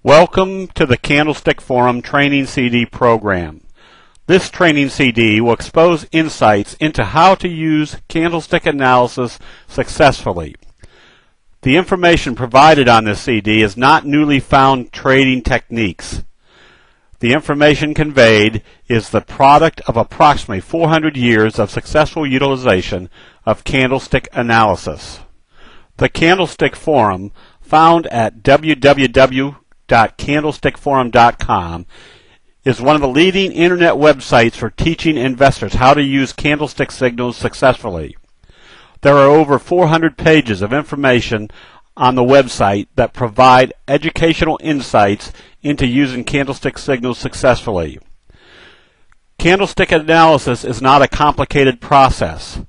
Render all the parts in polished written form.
Welcome to the Candlestick Forum Training CD program. This training CD will expose insights into how to use candlestick analysis successfully. The information provided on this CD is not newly found trading techniques. The information conveyed is the product of approximately 400 years of successful utilization of candlestick analysis. The Candlestick Forum, found at www.candlestickforum.com, is one of the leading internet websites for teaching investors how to use candlestick signals successfully. There are over 400 pages of information on the website that provide educational insights into using candlestick signals successfully. Candlestick analysis is not a complicated process.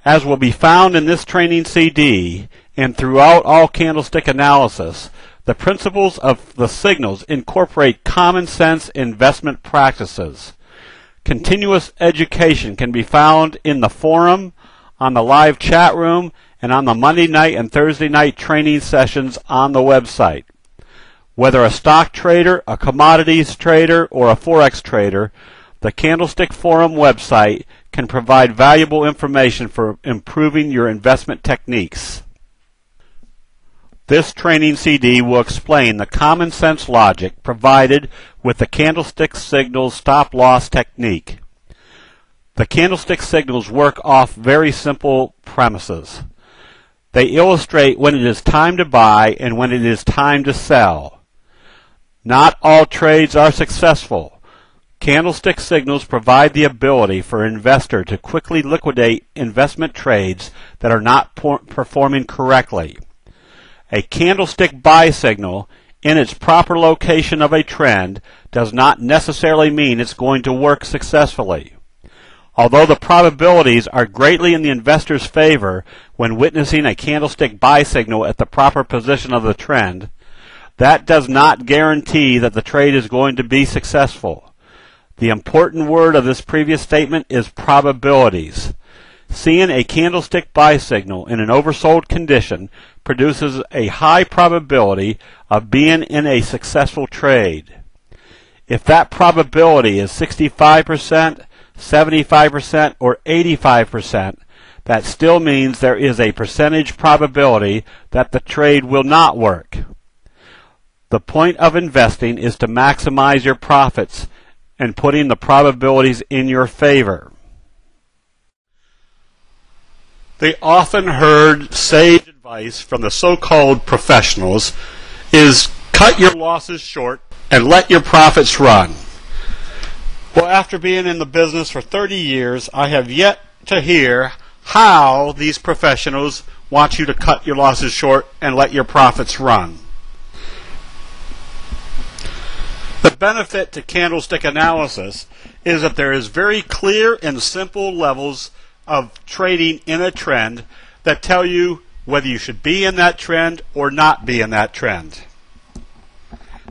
As will be found in this training CD and throughout all candlestick analysis, the principles of the signals incorporate common sense investment practices. Continuous education can be found in the forum, on the live chat room, and on the Monday night and Thursday night training sessions on the website. Whether a stock trader, a commodities trader, or a Forex trader, the Candlestick Forum website can provide valuable information for improving your investment techniques. This training CD will explain the common sense logic provided with the candlestick signals stop-loss technique. The candlestick signals work off very simple premises. They illustrate when it is time to buy and when it is time to sell. Not all trades are successful. Candlestick signals provide the ability for an investor to quickly liquidate investment trades that are not performing correctly. A candlestick buy signal in its proper location of a trend does not necessarily mean it's going to work successfully. Although the probabilities are greatly in the investor's favor when witnessing a candlestick buy signal at the proper position of the trend, that does not guarantee that the trade is going to be successful. The important word of this previous statement is probabilities. Seeing a candlestick buy signal in an oversold condition produces a high probability of being in a successful trade. If that probability is 65%, 75%, or 85%, that still means there is a percentage probability that the trade will not work. The point of investing is to maximize your profits and putting the probabilities in your favor. The often heard sage advice from the so-called professionals is cut your losses short and let your profits run. Well, after being in the business for 30 years, I have yet to hear how these professionals want you to cut your losses short and let your profits run. The benefit to candlestick analysis is that there is very clear and simple levels of trading in a trend that tell you whether you should be in that trend or not be in that trend.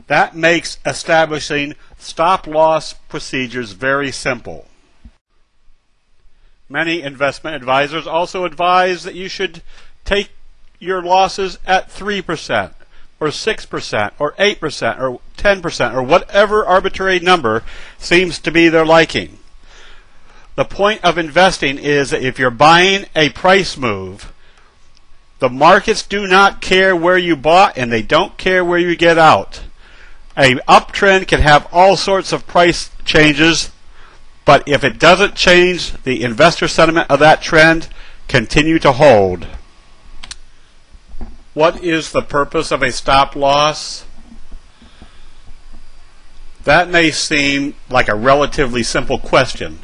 That makes establishing stop-loss procedures very simple. Many investment advisors also advise that you should take your losses at 3%, or 6%, or 8%, or 10%, or whatever arbitrary number seems to be their liking. The point of investing is that if you're buying a price move, the markets do not care where you bought and they don't care where you get out. An uptrend can have all sorts of price changes, but if it doesn't change the investor sentiment of that trend, continue to hold. What is the purpose of a stop loss? That may seem like a relatively simple question.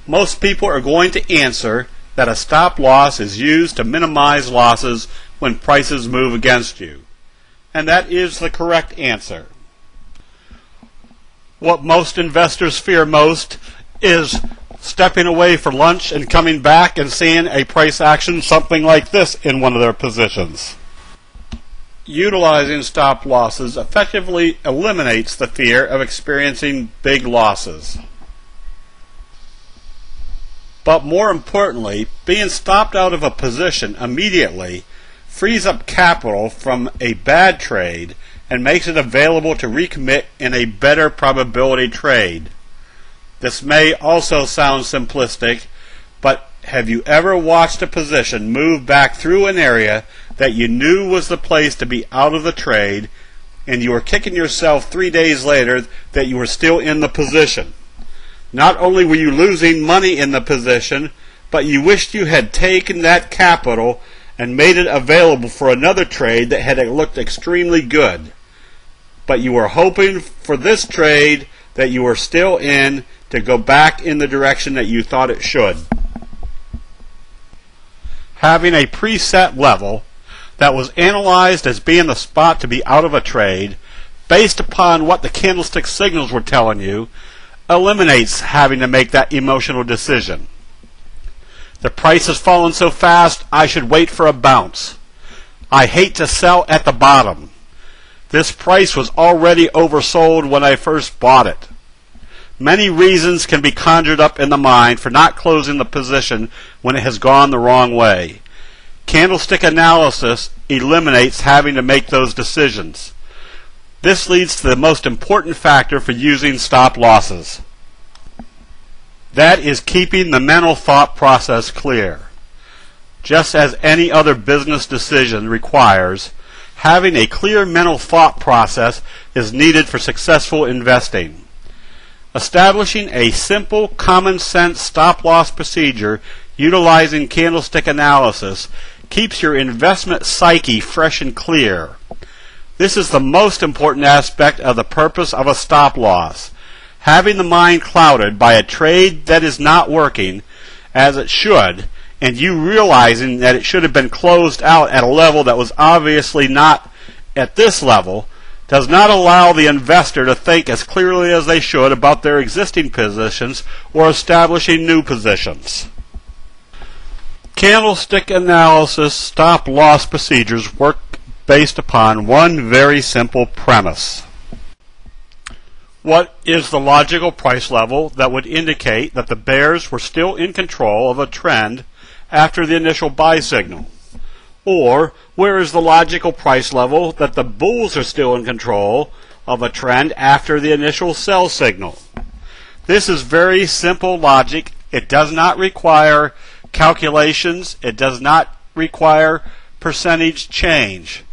Most people are going to answer that a stop loss is used to minimize losses when prices move against you. And that is the correct answer. What most investors fear most is stepping away for lunch and coming back and seeing a price action something like this in one of their positions. Utilizing stop losses effectively eliminates the fear of experiencing big losses. But more importantly, being stopped out of a position immediately frees up capital from a bad trade and makes it available to recommit in a better probability trade. This may also sound simplistic, but have you ever watched a position move back through an area that you knew was the place to be out of the trade, and you were kicking yourself 3 days later that you were still in the position? Not only were you losing money in the position, but you wished you had taken that capital and made it available for another trade that had looked extremely good. But you were hoping for this trade that you were still in to go back in the direction that you thought it should. Having a preset level that was analyzed as being the spot to be out of a trade based upon what the candlestick signals were telling you eliminates having to make that emotional decision. The price has fallen so fast, I should wait for a bounce. I hate to sell at the bottom. This price was already oversold when I first bought it. Many reasons can be conjured up in the mind for not closing the position when it has gone the wrong way. Candlestick analysis eliminates having to make those decisions. This leads to the most important factor for using stop losses. That is keeping the mental thought process clear. Just as any other business decision requires, having a clear mental thought process is needed for successful investing. Establishing a simple, common-sense stop-loss procedure utilizing candlestick analysis keeps your investment psyche fresh and clear. This is the most important aspect of the purpose of a stop-loss. Having the mind clouded by a trade that is not working as it should, and you realizing that it should have been closed out at a level that was obviously not at this level, does not allow the investor to think as clearly as they should about their existing positions or establishing new positions. Candlestick analysis stop-loss procedures work based upon one very simple premise. What is the logical price level that would indicate that the bears were still in control of a trend after the initial buy signal? Or where is the logical price level that the bulls are still in control of a trend after the initial sell signal? This is very simple logic. It does not require calculations. It does not require percentage change.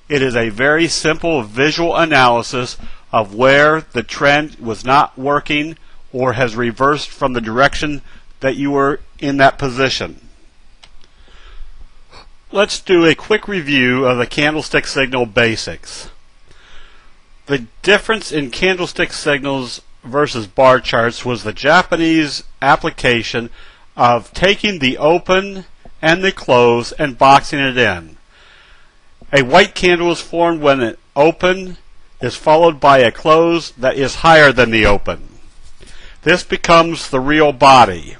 It is a very simple visual analysis of where the trend was not working or has reversed from the direction that you were in that position. Let's do a quick review of the candlestick signal basics. The difference in candlestick signals versus bar charts was the Japanese application of taking the open and the close and boxing it in. A white candle is formed when an open is followed by a close that is higher than the open. This becomes the real body.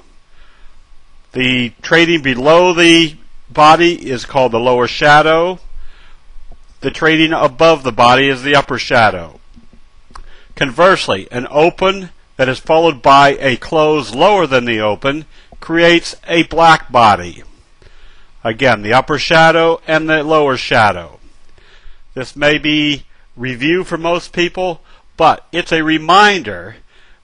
The trading below the body is called the lower shadow. The trading above the body is the upper shadow. Conversely, an open that is followed by a close lower than the open creates a black body. Again, the upper shadow and the lower shadow. This may be review for most people, but it's a reminder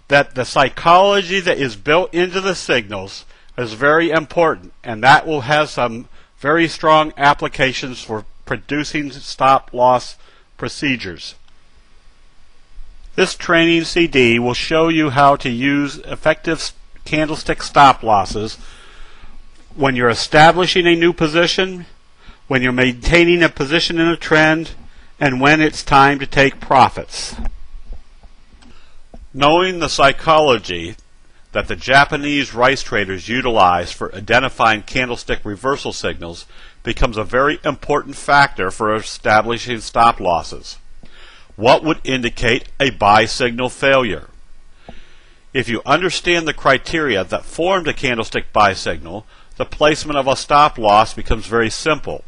that the psychology that is built into the signals is very important, and that will have some very strong applications for producing stop-loss procedures. This training CD will show you how to use effective candlestick stop-losses when you're establishing a new position, when you're maintaining a position in a trend, and when it's time to take profits. Knowing the psychology that the Japanese rice traders utilize for identifying candlestick reversal signals becomes a very important factor for establishing stop losses. What would indicate a buy signal failure? If you understand the criteria that formed a candlestick buy signal, the placement of a stop loss becomes very simple.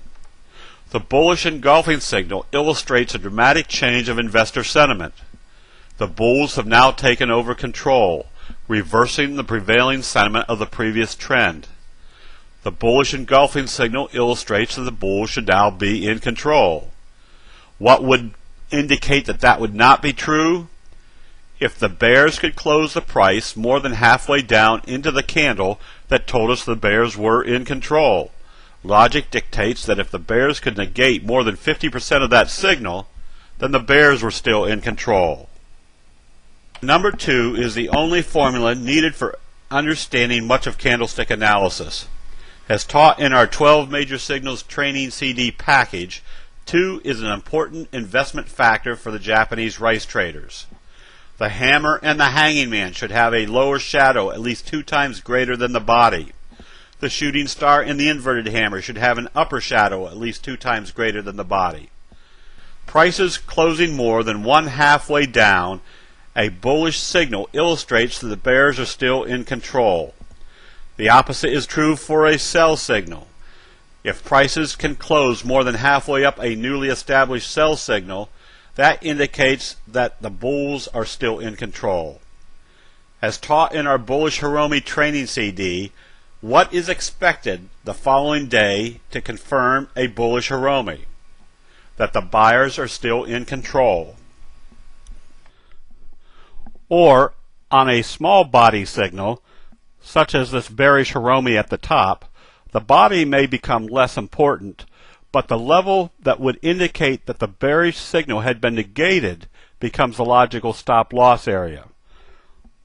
The bullish engulfing signal illustrates a dramatic change of investor sentiment. The bulls have now taken over control, reversing the prevailing sentiment of the previous trend. The bullish engulfing signal illustrates that the bulls should now be in control. What would indicate that that would not be true? If the bears could close the price more than halfway down into the candle that told us the bears were in control. Logic dictates that if the bears could negate more than 50% of that signal, then the bears were still in control. Number 2 is the only formula needed for understanding much of candlestick analysis. As taught in our 12 Major Signals Training CD package, 2 is an important investment factor for the Japanese rice traders. The hammer and the hanging man should have a lower shadow at least 2 times greater than the body. The shooting star and the inverted hammer should have an upper shadow at least 2 times greater than the body. Prices closing more than one halfway down, a bullish signal illustrates that the bears are still in control. The opposite is true for a sell signal. If prices can close more than halfway up a newly established sell signal, that indicates that the bulls are still in control. As taught in our Bullish Hiromi training CD, what is expected the following day to confirm a bullish Hiromi? That the buyers are still in control. Or on a small body signal, such as this bearish Hiromi at the top, the body may become less important, but the level that would indicate that the bearish signal had been negated becomes the logical stop-loss area.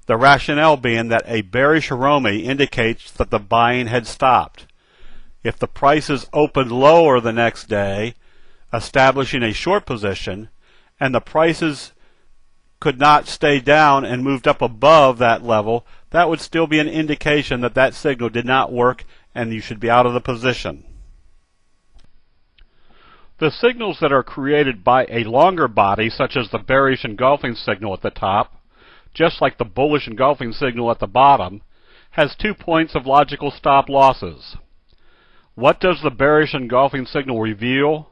The rationale being that a bearish Hiromi indicates that the buying had stopped. If the prices opened lower the next day, establishing a short position, and the prices could not stay down and moved up above that level, that would still be an indication that that signal did not work and you should be out of the position. The signals that are created by a longer body, such as the bearish engulfing signal at the top, just like the bullish engulfing signal at the bottom, has 2 points of logical stop losses. What does the bearish engulfing signal reveal?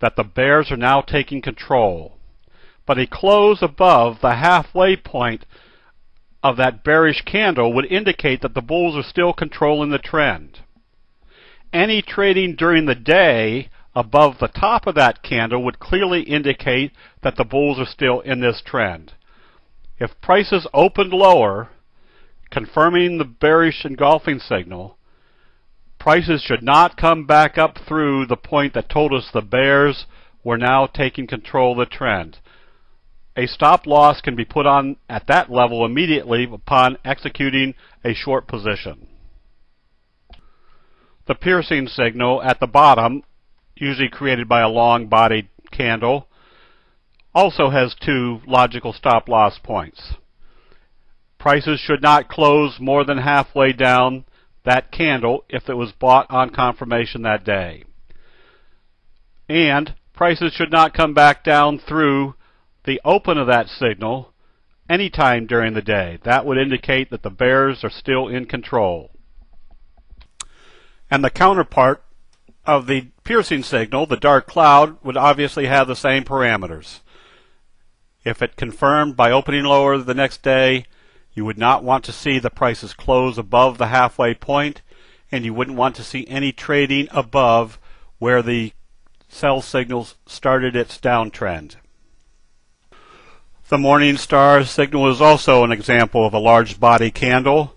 That the bears are now taking control. But a close above the halfway point of that bearish candle would indicate that the bulls are still controlling the trend. Any trading during the day above the top of that candle would clearly indicate that the bulls are still in this trend. If prices opened lower, confirming the bearish engulfing signal, prices should not come back up through the point that told us the bears were now taking control of the trend. A stop loss can be put on at that level immediately upon executing a short position. The piercing signal at the bottom, usually created by a long-bodied candle, also has 2 logical stop loss points. Prices should not close more than halfway down that candle if it was bought on confirmation that day. And prices should not come back down through the open of that signal anytime during the day. That would indicate that the bears are still in control. And the counterpart of the piercing signal, the dark cloud, would obviously have the same parameters. If it confirmed by opening lower the next day, you would not want to see the prices close above the halfway point, and you wouldn't want to see any trading above where the sell signals started its downtrend. The morning star signal is also an example of a large body candle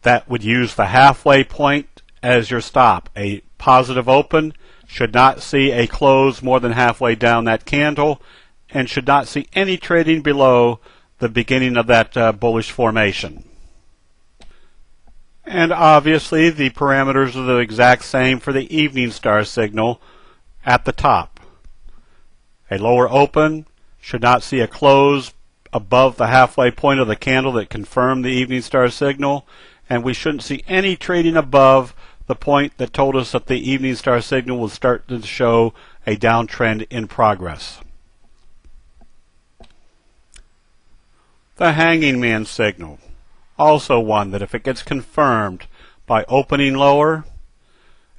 that would use the halfway point as your stop. A positive open should not see a close more than halfway down that candle and should not see any trading below the beginning of that bullish formation. And obviously the parameters are the exact same for the evening star signal at the top. A lower open should not see a close above the halfway point of the candle that confirmed the evening star signal, and we shouldn't see any trading above the point that told us that the evening star signal will start to show a downtrend in progress. The hanging man signal, also one that if it gets confirmed by opening lower,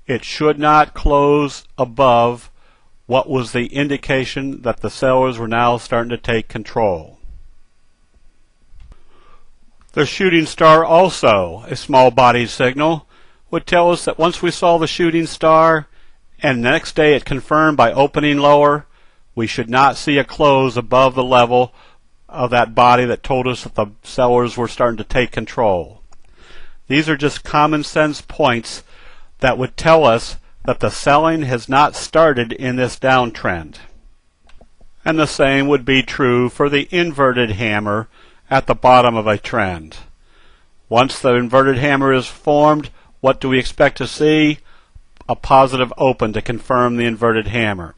it should not close above what was the indication that the sellers were now starting to take control. The shooting star, also a small body signal, would tell us that once we saw the shooting star and the next day it confirmed by opening lower, we should not see a close above the level of that body that told us that the sellers were starting to take control. These are just common sense points that would tell us that the selling has not started in this downtrend. And the same would be true for the inverted hammer at the bottom of a trend. Once the inverted hammer is formed, what do we expect to see? A positive open to confirm the inverted hammer.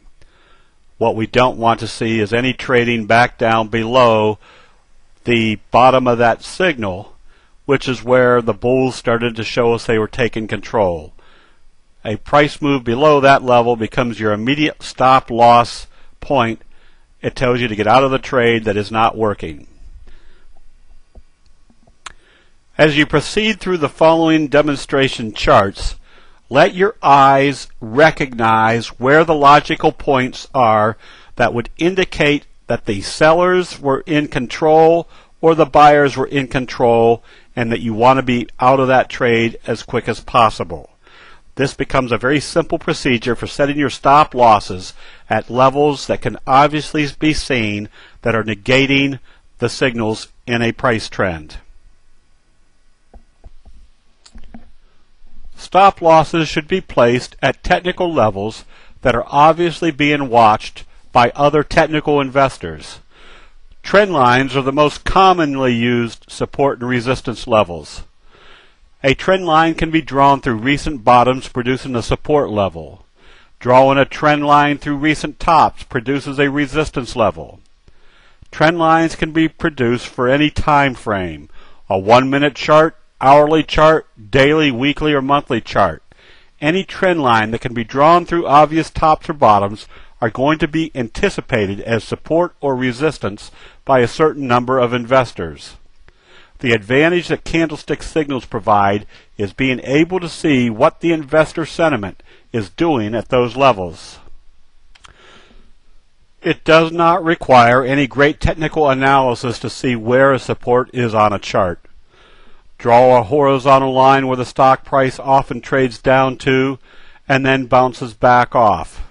What we don't want to see is any trading back down below the bottom of that signal, which is where the bulls started to show us they were taking control. A price move below that level becomes your immediate stop loss point. It tells you to get out of the trade that is not working. As you proceed through the following demonstration charts, let your eyes recognize where the logical points are that would indicate that the sellers were in control or the buyers were in control, and that you want to be out of that trade as quick as possible. This becomes a very simple procedure for setting your stop losses at levels that can obviously be seen that are negating the signals in a price trend. Stop losses should be placed at technical levels that are obviously being watched by other technical investors. Trend lines are the most commonly used support and resistance levels. A trend line can be drawn through recent bottoms, producing a support level. Drawing a trend line through recent tops produces a resistance level. Trend lines can be produced for any time frame: a 1-minute chart, hourly chart, daily, weekly, or monthly chart. Any trend line that can be drawn through obvious tops or bottoms are going to be anticipated as support or resistance by a certain number of investors. The advantage that candlestick signals provide is being able to see what the investor sentiment is doing at those levels. It does not require any great technical analysis to see where a support is on a chart. Draw a horizontal line where the stock price often trades down to and then bounces back off.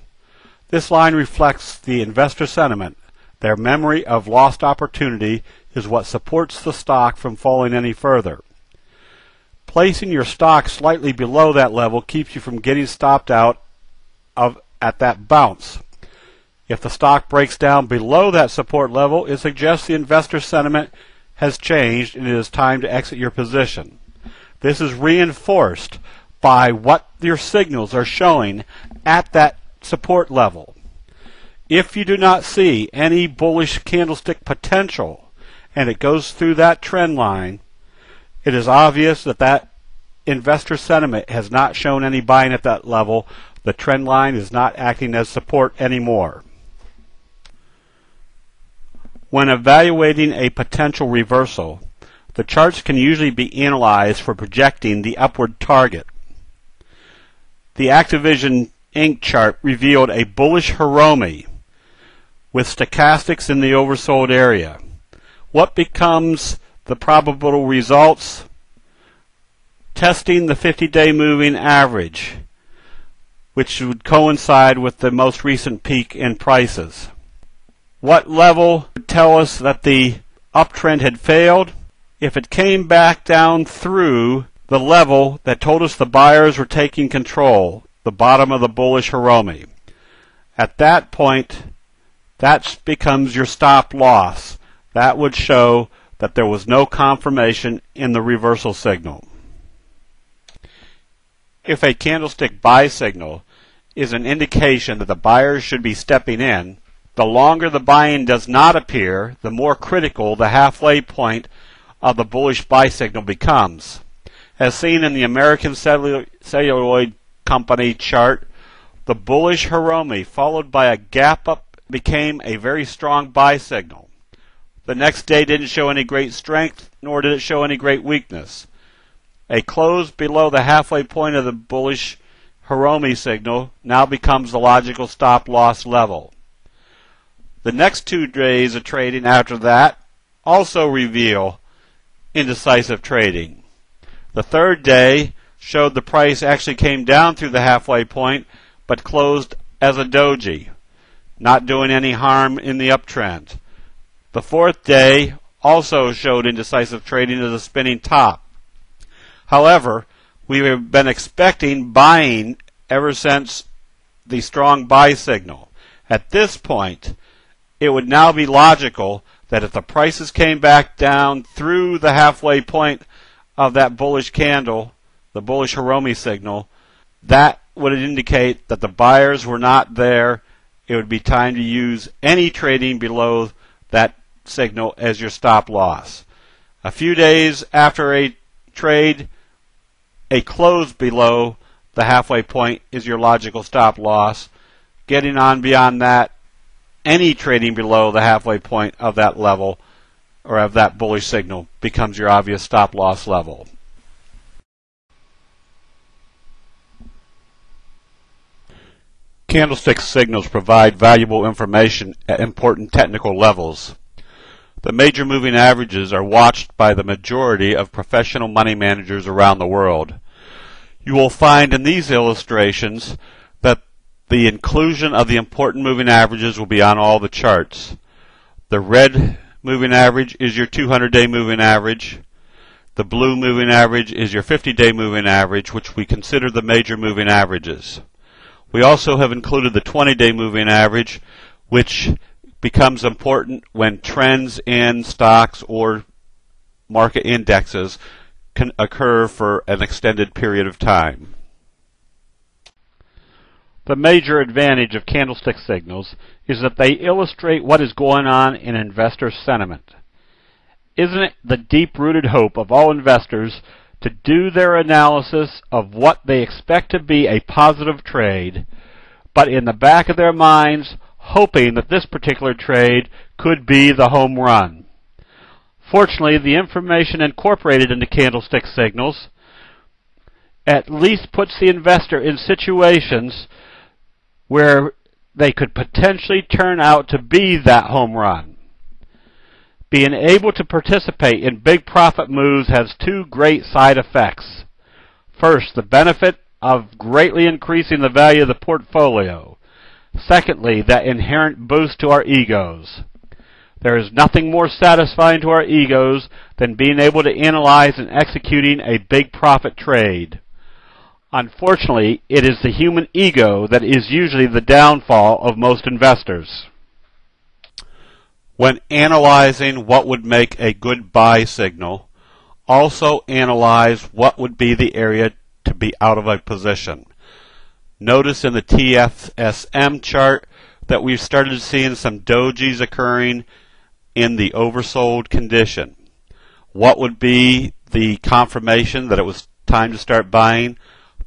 This line reflects the investor sentiment. Their memory of lost opportunity is what supports the stock from falling any further. Placing your stock slightly below that level keeps you from getting stopped out at that bounce. If the stock breaks down below that support level, it suggests the investor sentiment has changed and it is time to exit your position. This is reinforced by what your signals are showing at that support level. If you do not see any bullish candlestick potential and it goes through that trend line, it is obvious that that investor sentiment has not shown any buying at that level. The trend line is not acting as support anymore. When evaluating a potential reversal, the charts can usually be analyzed for projecting the upward target. The Activision Inc. chart revealed a bullish Hiromi with stochastics in the oversold area. What becomes the probable results? Testing the 50-day moving average, which would coincide with the most recent peak in prices. What level would tell us that the uptrend had failed? If it came back down through the level that told us the buyers were taking control, the bottom of the bullish Hiromi. At that point, that becomes your stop loss. That would show that there was no confirmation in the reversal signal. If a candlestick buy signal is an indication that the buyers should be stepping in, the longer the buy-in does not appear, the more critical the halfway point of the bullish buy signal becomes. As seen in the American Celluloid Company chart, the bullish Hiromi followed by a gap up became a very strong buy signal. The next day didn't show any great strength, nor did it show any great weakness. A close below the halfway point of the bullish Hiromi signal now becomes the logical stop loss level. The next 2 days of trading after that also reveal indecisive trading. The third day showed the price actually came down through the halfway point but closed as a doji. not doing any harm in the uptrend. The fourth day also showed indecisive trading as a spinning top. However, we have been expecting buying ever since the strong buy signal. At this point, it would now be logical that if the prices came back down through the halfway point of that bullish candle, the bullish Hiromi signal, that would indicate that the buyers were not there. It would be time to use any trading below that signal as your stop loss. A few days after a trade, a close below the halfway point is your logical stop loss. Getting on beyond that, any trading below the halfway point of that level or of that bullish signal becomes your obvious stop loss level. Candlestick signals provide valuable information at important technical levels. The major moving averages are watched by the majority of professional money managers around the world. You will find in these illustrations that the inclusion of the important moving averages will be on all the charts. The red moving average is your 200-day moving average. The blue moving average is your 50-day moving average, which we consider the major moving averages. We also have included the 20-day moving average, which becomes important when trends in stocks or market indexes can occur for an extended period of time. The major advantage of candlestick signals is that they illustrate what is going on in investor sentiment. Isn't it the deep-rooted hope of all investors to do their analysis of what they expect to be a positive trade, but in the back of their minds hoping that this particular trade could be the home run? Fortunately, the information incorporated into candlestick signals at least puts the investor in situations where they could potentially turn out to be that home run. Being able to participate in big profit moves has two great side effects. First, the benefit of greatly increasing the value of the portfolio. Secondly, that inherent boost to our egos. There is nothing more satisfying to our egos than being able to analyze and executing a big profit trade. Unfortunately, it is the human ego that is usually the downfall of most investors. When analyzing what would make a good buy signal, also analyze what would be the area to be out of a position. Notice in the TFSM chart that we've started seeing some dojis occurring in the oversold condition. What would be the confirmation that it was time to start buying?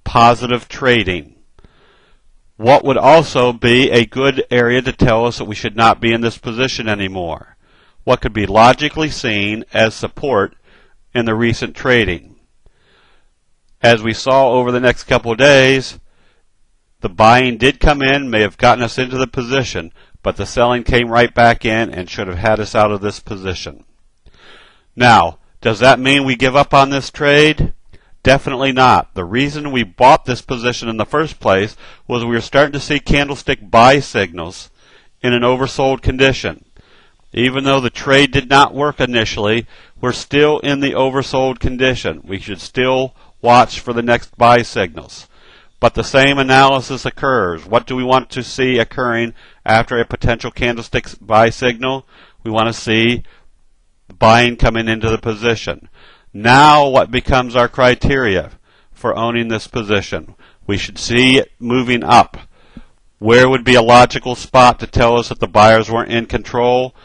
Positive trading. What would also be a good area to tell us that we should not be in this position anymore? What could be logically seen as support in the recent trading? As we saw over the next couple of days, the buying did come in, may have gotten us into the position, but the selling came right back in and should have had us out of this position. Now, does that mean we give up on this trade? Definitely not. The reason we bought this position in the first place was we were starting to see candlestick buy signals in an oversold condition. Even though the trade did not work initially, we're still in the oversold condition. We should still watch for the next buy signals. But the same analysis occurs. What do we want to see occurring after a potential candlestick buy signal? We want to see buying coming into the position. Now what becomes our criteria for owning this position? We should see it moving up. Where would be a logical spot to tell us that the buyers weren't in control?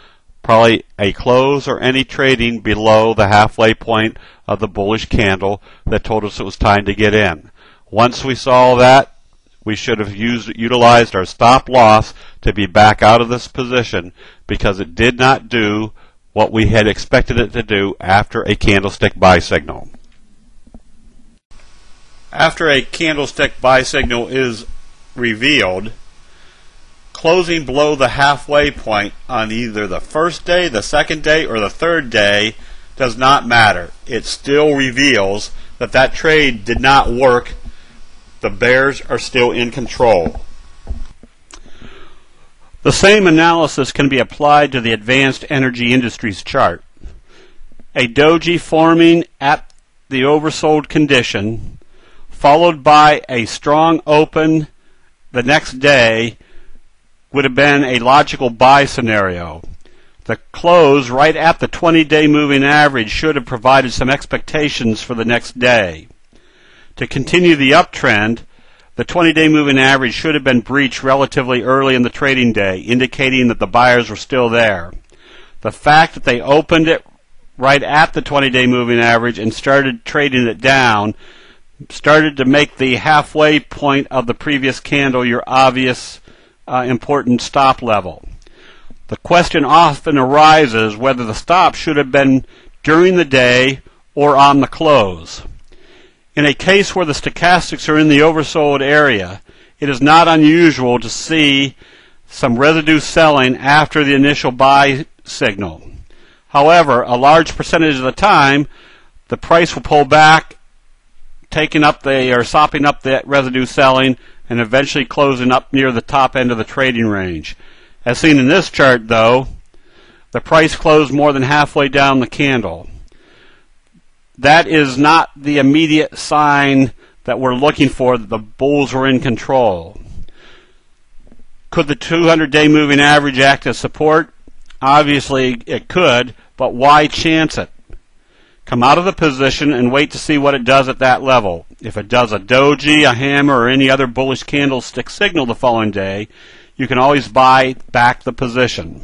Probably a close or any trading below the halfway point of the bullish candle that told us it was time to get in. Once we saw that, we should have utilized our stop loss to be back out of this position because it did not do what we had expected it to do after a candlestick buy signal. After a candlestick buy signal is revealed, closing below the halfway point on either the first day, the second day, or the third day does not matter. It still reveals that that trade did not work. The bears are still in control. The same analysis can be applied to the Advanced Energy Industries chart. A doji forming at the oversold condition, followed by a strong open the next day, would have been a logical buy scenario. The close right at the 20-day moving average should have provided some expectations for the next day. To continue the uptrend, the 20-day moving average should have been breached relatively early in the trading day, indicating that the buyers were still there. The fact that they opened it right at the 20-day moving average and started trading it down started to make the halfway point of the previous candle your obvious important stop level. The question often arises whether the stop should have been during the day or on the close. In a case where the stochastics are in the oversold area, it is not unusual to see some residue selling after the initial buy signal. However, a large percentage of the time, the price will pull back, sopping up that residue selling, and eventually closing up near the top end of the trading range. As seen in this chart, though, the price closed more than halfway down the candle. That is not the immediate sign that we're looking for that the bulls were in control. Could the 200-day moving average act as support? Obviously it could, but why chance it? Come out of the position and wait to see what it does at that level. If it does a doji, a hammer, or any other bullish candlestick signal the following day, you can always buy back the position.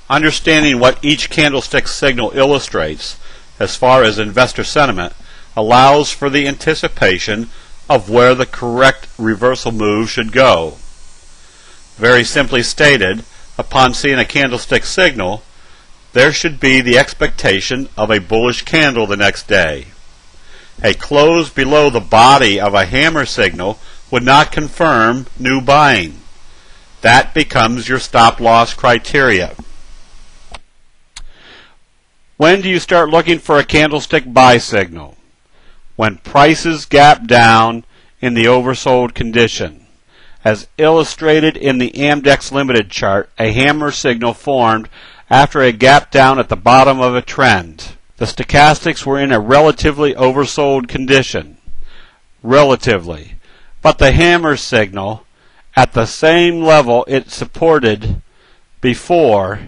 Understanding what each candlestick signal illustrates as far as investor sentiment allows for the anticipation of where the correct reversal move should go. Very simply stated, upon seeing a candlestick signal, there should be the expectation of a bullish candle the next day. A close below the body of a hammer signal would not confirm new buying. That becomes your stop loss criteria. When do you start looking for a candlestick buy signal? When prices gap down in the oversold condition. As illustrated in the Amdex Limited chart, a hammer signal formed after a gap down at the bottom of a trend. The stochastics were in a relatively oversold condition. Relatively. But the hammer signal, at the same level it supported before,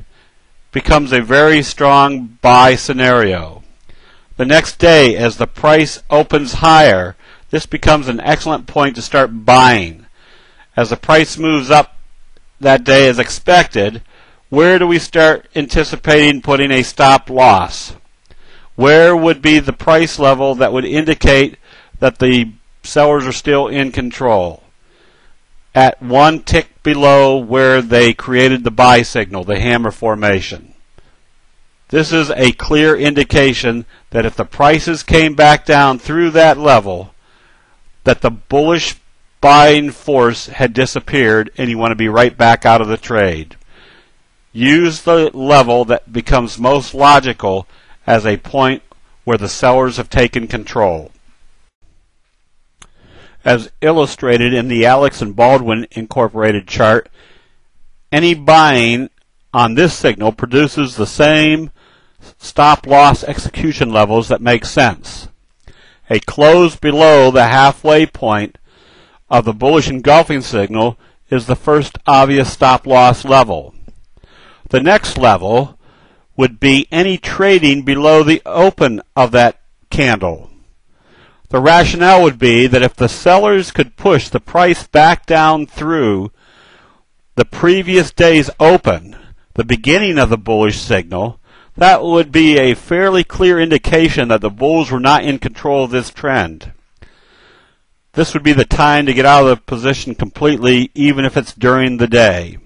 becomes a very strong buy scenario. The next day, as the price opens higher, this becomes an excellent point to start buying. As the price moves up that day as expected, where do we start anticipating putting a stop loss? Where would be the price level that would indicate that the sellers are still in control? At one tick below where they created the buy signal, the hammer formation. This is a clear indication that if the prices came back down through that level, that the bullish buying force had disappeared and you want to be right back out of the trade. Use the level that becomes most logical as a point where the sellers have taken control. As illustrated in the Alex and Baldwin Incorporated chart, any buying on this signal produces the same stop loss execution levels that make sense. A close below the halfway point of the bullish engulfing signal is the first obvious stop loss level. The next level would be any trading below the open of that candle. The rationale would be that if the sellers could push the price back down through the previous day's open, the beginning of the bullish signal, that would be a fairly clear indication that the bulls were not in control of this trend. This would be the time to get out of the position completely, even if it's during the day.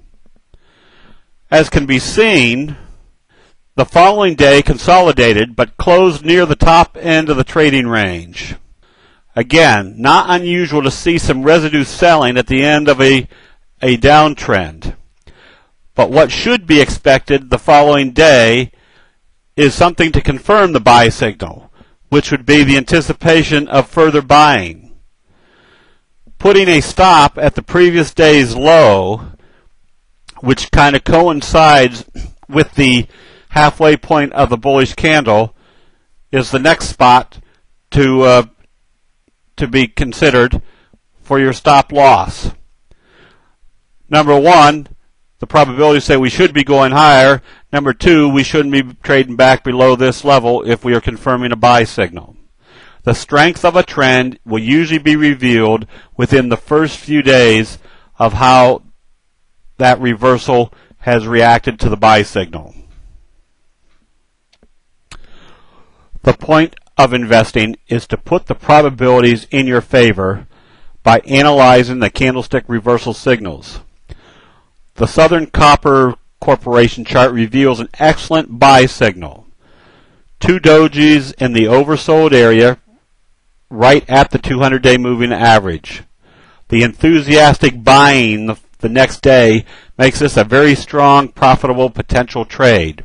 As can be seen, the following day consolidated but closed near the top end of the trading range. Again, not unusual to see some residue selling at the end of a downtrend. But what should be expected the following day is something to confirm the buy signal, which would be the anticipation of further buying. putting a stop at the previous day's low, which kind of coincides with the halfway point of the bullish candle, is the next spot to be considered for your stop loss. Number one, the probabilities say we should be going higher. Number two, we shouldn't be trading back below this level if we are confirming a buy signal. The strength of a trend will usually be revealed within the first few days of how that reversal has reacted to the buy signal. The point of investing is to put the probabilities in your favor by analyzing the candlestick reversal signals. The Southern Copper Corporation chart reveals an excellent buy signal. Two dojis in the oversold area right at the 200-day moving average. The enthusiastic buying the next day makes this a very strong, profitable potential trade.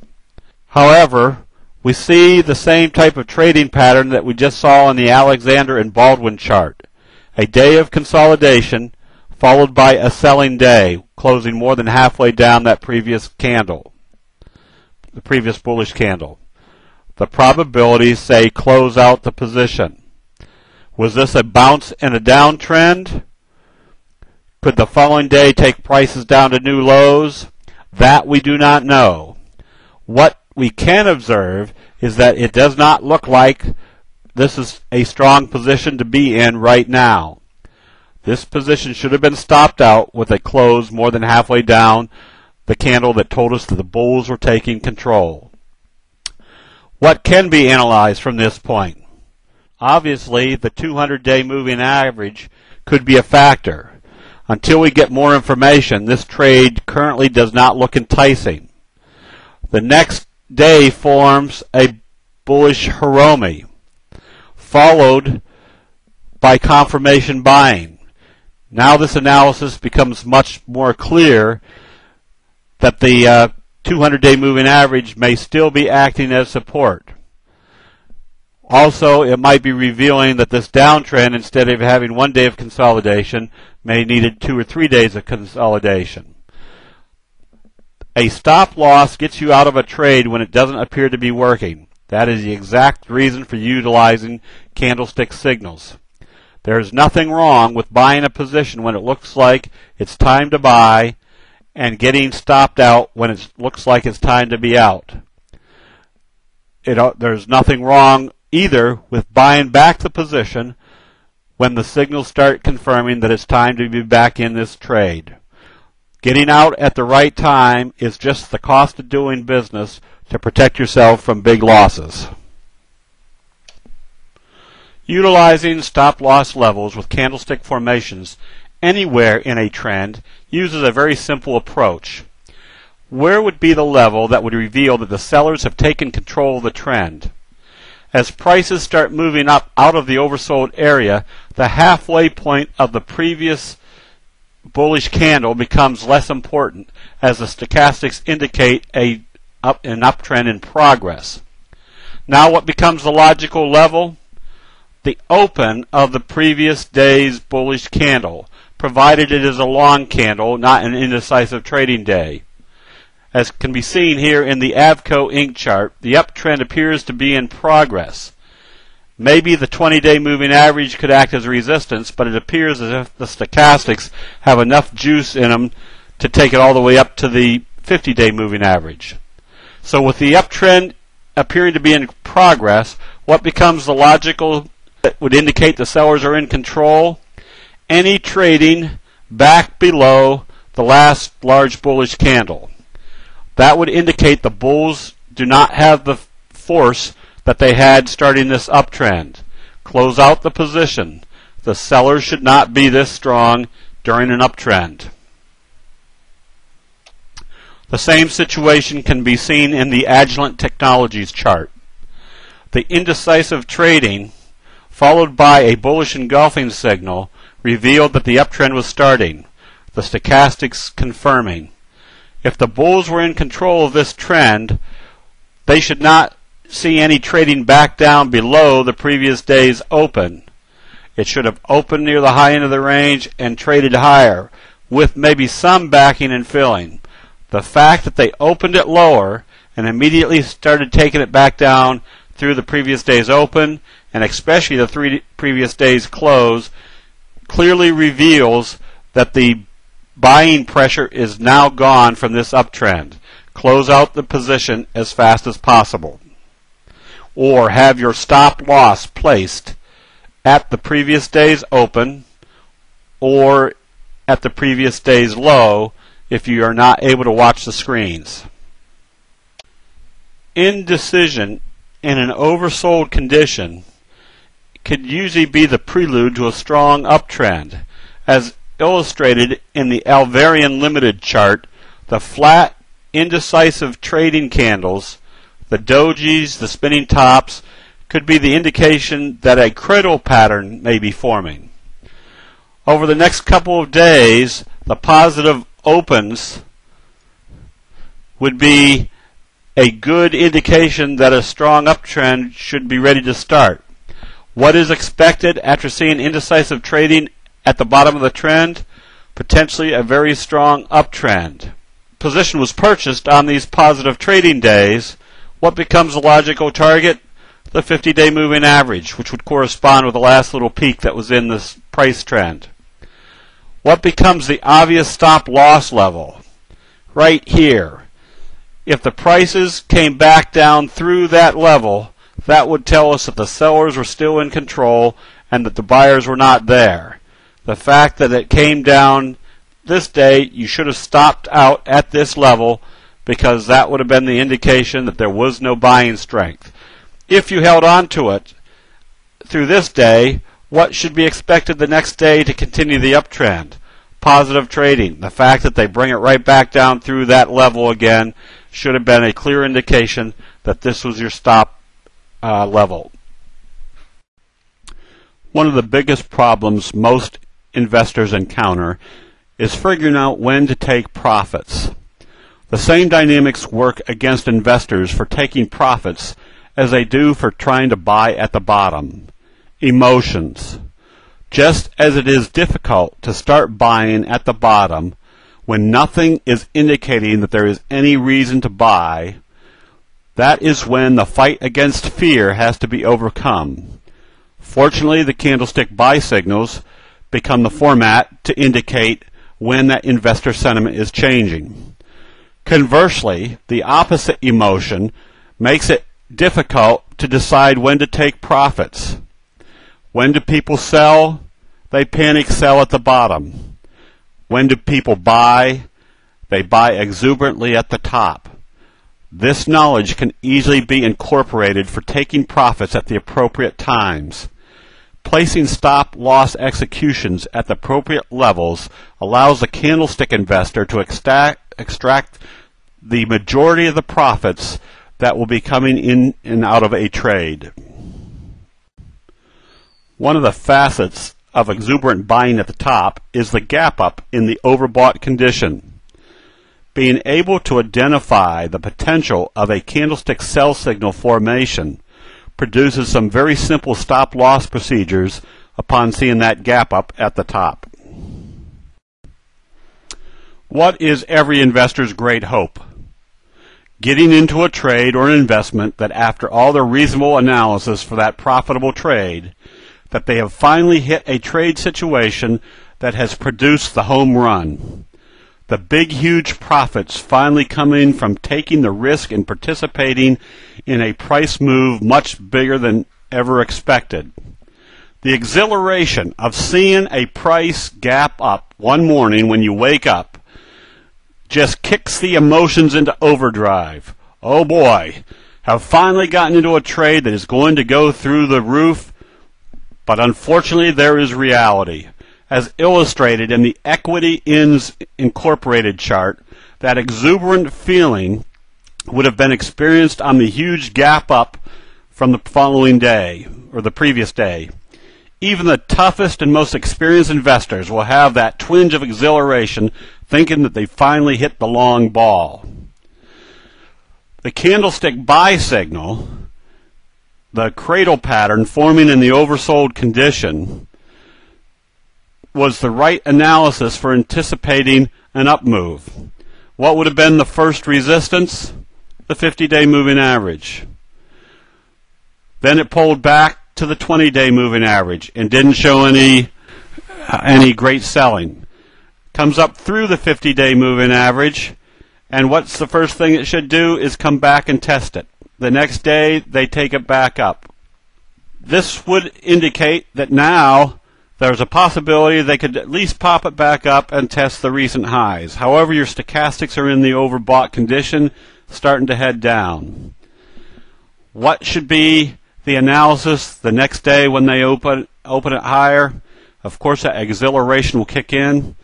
However, we see the same type of trading pattern that we just saw in the Alexander and Baldwin chart. A day of consolidation followed by a selling day, closing more than halfway down that previous candle, the previous bullish candle. The probabilities say close out the position. Was this a bounce in a downtrend? Could the following day take prices down to new lows? That we do not know. What we can observe is that it does not look like this is a strong position to be in right now. This position should have been stopped out with a close more than halfway down the candle that told us that the bulls were taking control. What can be analyzed from this point? Obviously, the 200-day moving average could be a factor. Until we get more information, this trade currently does not look enticing. The next day forms a bullish Hiromi, followed by confirmation buying. Now this analysis becomes much more clear that the 200-day moving average may still be acting as support. Also, it might be revealing that this downtrend, instead of having 1 day of consolidation, may needed 2 or 3 days of consolidation. A stop loss gets you out of a trade when it doesn't appear to be working. That is the exact reason for utilizing candlestick signals. There is nothing wrong with buying a position when it looks like it's time to buy and getting stopped out when it looks like it's time to be out. There's nothing wrong either with buying back the position when the signals start confirming that it's time to be back in this trade. Getting out at the right time is just the cost of doing business to protect yourself from big losses. Utilizing stop-loss levels with candlestick formations anywhere in a trend uses a very simple approach. Where would be the level that would reveal that the sellers have taken control of the trend? As prices start moving up out of the oversold area, the halfway point of the previous bullish candle becomes less important as the stochastics indicate an uptrend in progress. Now what becomes the logical level? The open of the previous day's bullish candle, provided it is a long candle, not an indecisive trading day. As can be seen here in the Avco Inc. chart, the uptrend appears to be in progress. Maybe the 20-day moving average could act as resistance, but it appears as if the stochastics have enough juice in them to take it all the way up to the 50-day moving average. So with the uptrend appearing to be in progress, what becomes the logical that would indicate the sellers are in control? Any trading back below the last large bullish candle. That would indicate the bulls do not have the force that they had starting this uptrend. Close out the position. The sellers should not be this strong during an uptrend. The same situation can be seen in the Agilent Technologies chart. The indecisive trading, followed by a bullish engulfing signal, revealed that the uptrend was starting, the stochastics confirming. If the bulls were in control of this trend, they should not see any trading back down below the previous day's open. It should have opened near the high end of the range and traded higher, with maybe some backing and filling. The fact that they opened it lower and immediately started taking it back down through the previous day's open, and especially the 3 previous days close, clearly reveals that the buying pressure is now gone from this uptrend. Close out the position as fast as possible. Or have your stop loss placed at the previous day's open or at the previous day's low if you are not able to watch the screens. Indecision in an oversold condition could usually be the prelude to a strong uptrend. As illustrated in the Alvarian Limited chart, the flat, indecisive trading candles, the dojis, the spinning tops, could be the indication that a cradle pattern may be forming. Over the next couple of days, the positive opens would be a good indication that a strong uptrend should be ready to start. What is expected after seeing indecisive trading at the bottom of the trend? Potentially a very strong uptrend. Position was purchased on these positive trading days. What becomes the logical target? The 50-day moving average, which would correspond with the last little peak that was in this price trend. What becomes the obvious stop loss level? Right here. If the prices came back down through that level, that would tell us that the sellers were still in control and that the buyers were not there. The fact that it came down this day, you should have stopped out at this level because that would have been the indication that there was no buying strength. If you held on to it through this day, what should be expected the next day to continue the uptrend? Positive trading. The fact that they bring it right back down through that level again should have been a clear indication that this was your stop level. One of the biggest problems most investors encounter is figuring out when to take profits. The same dynamics work against investors for taking profits as they do for trying to buy at the bottom. Emotions. Just as it is difficult to start buying at the bottom when nothing is indicating that there is any reason to buy, that is when the fight against fear has to be overcome. Fortunately, the candlestick buy signals become the format to indicate when that investor sentiment is changing. Conversely, the opposite emotion makes it difficult to decide when to take profits. When do people sell? They panic sell at the bottom. When do people buy? They buy exuberantly at the top. This knowledge can easily be incorporated for taking profits at the appropriate times. Placing stop-loss executions at the appropriate levels allows the candlestick investor to extract the majority of the profits that will be coming in and out of a trade. One of the facets of exuberant buying at the top is the gap up in the overbought condition. Being able to identify the potential of a candlestick sell signal formation produces some very simple stop-loss procedures upon seeing that gap up at the top. What is every investor's great hope? Getting into a trade or an investment that after all their reasonable analysis for that profitable trade, that they have finally hit a trade situation that has produced the home run. The big, huge profits finally coming from taking the risk and participating in a price move much bigger than ever expected. The exhilaration of seeing a price gap up one morning when you wake up just kicks the emotions into overdrive. Oh boy, have finally gotten into a trade that is going to go through the roof, but unfortunately there is reality. As illustrated in the Equity Inns Incorporated chart, that exuberant feeling would have been experienced on the huge gap up from the following day, or the previous day. Even the toughest and most experienced investors will have that twinge of exhilaration thinking that they finally hit the long ball. The candlestick buy signal, the cradle pattern forming in the oversold condition, was the right analysis for anticipating an up move? What would have been the first resistance? The 50-day moving average. Then it pulled back to the 20-day moving average and didn't show any great selling. Comes up through the 50-day moving average, and what's the first thing it should do is come back and test it. The next day they take it back up. This would indicate that now there's a possibility they could at least pop it back up and test the recent highs. However, your stochastics are in the overbought condition, starting to head down. What should be the analysis the next day when they open it higher? Of course, that exhilaration will kick in.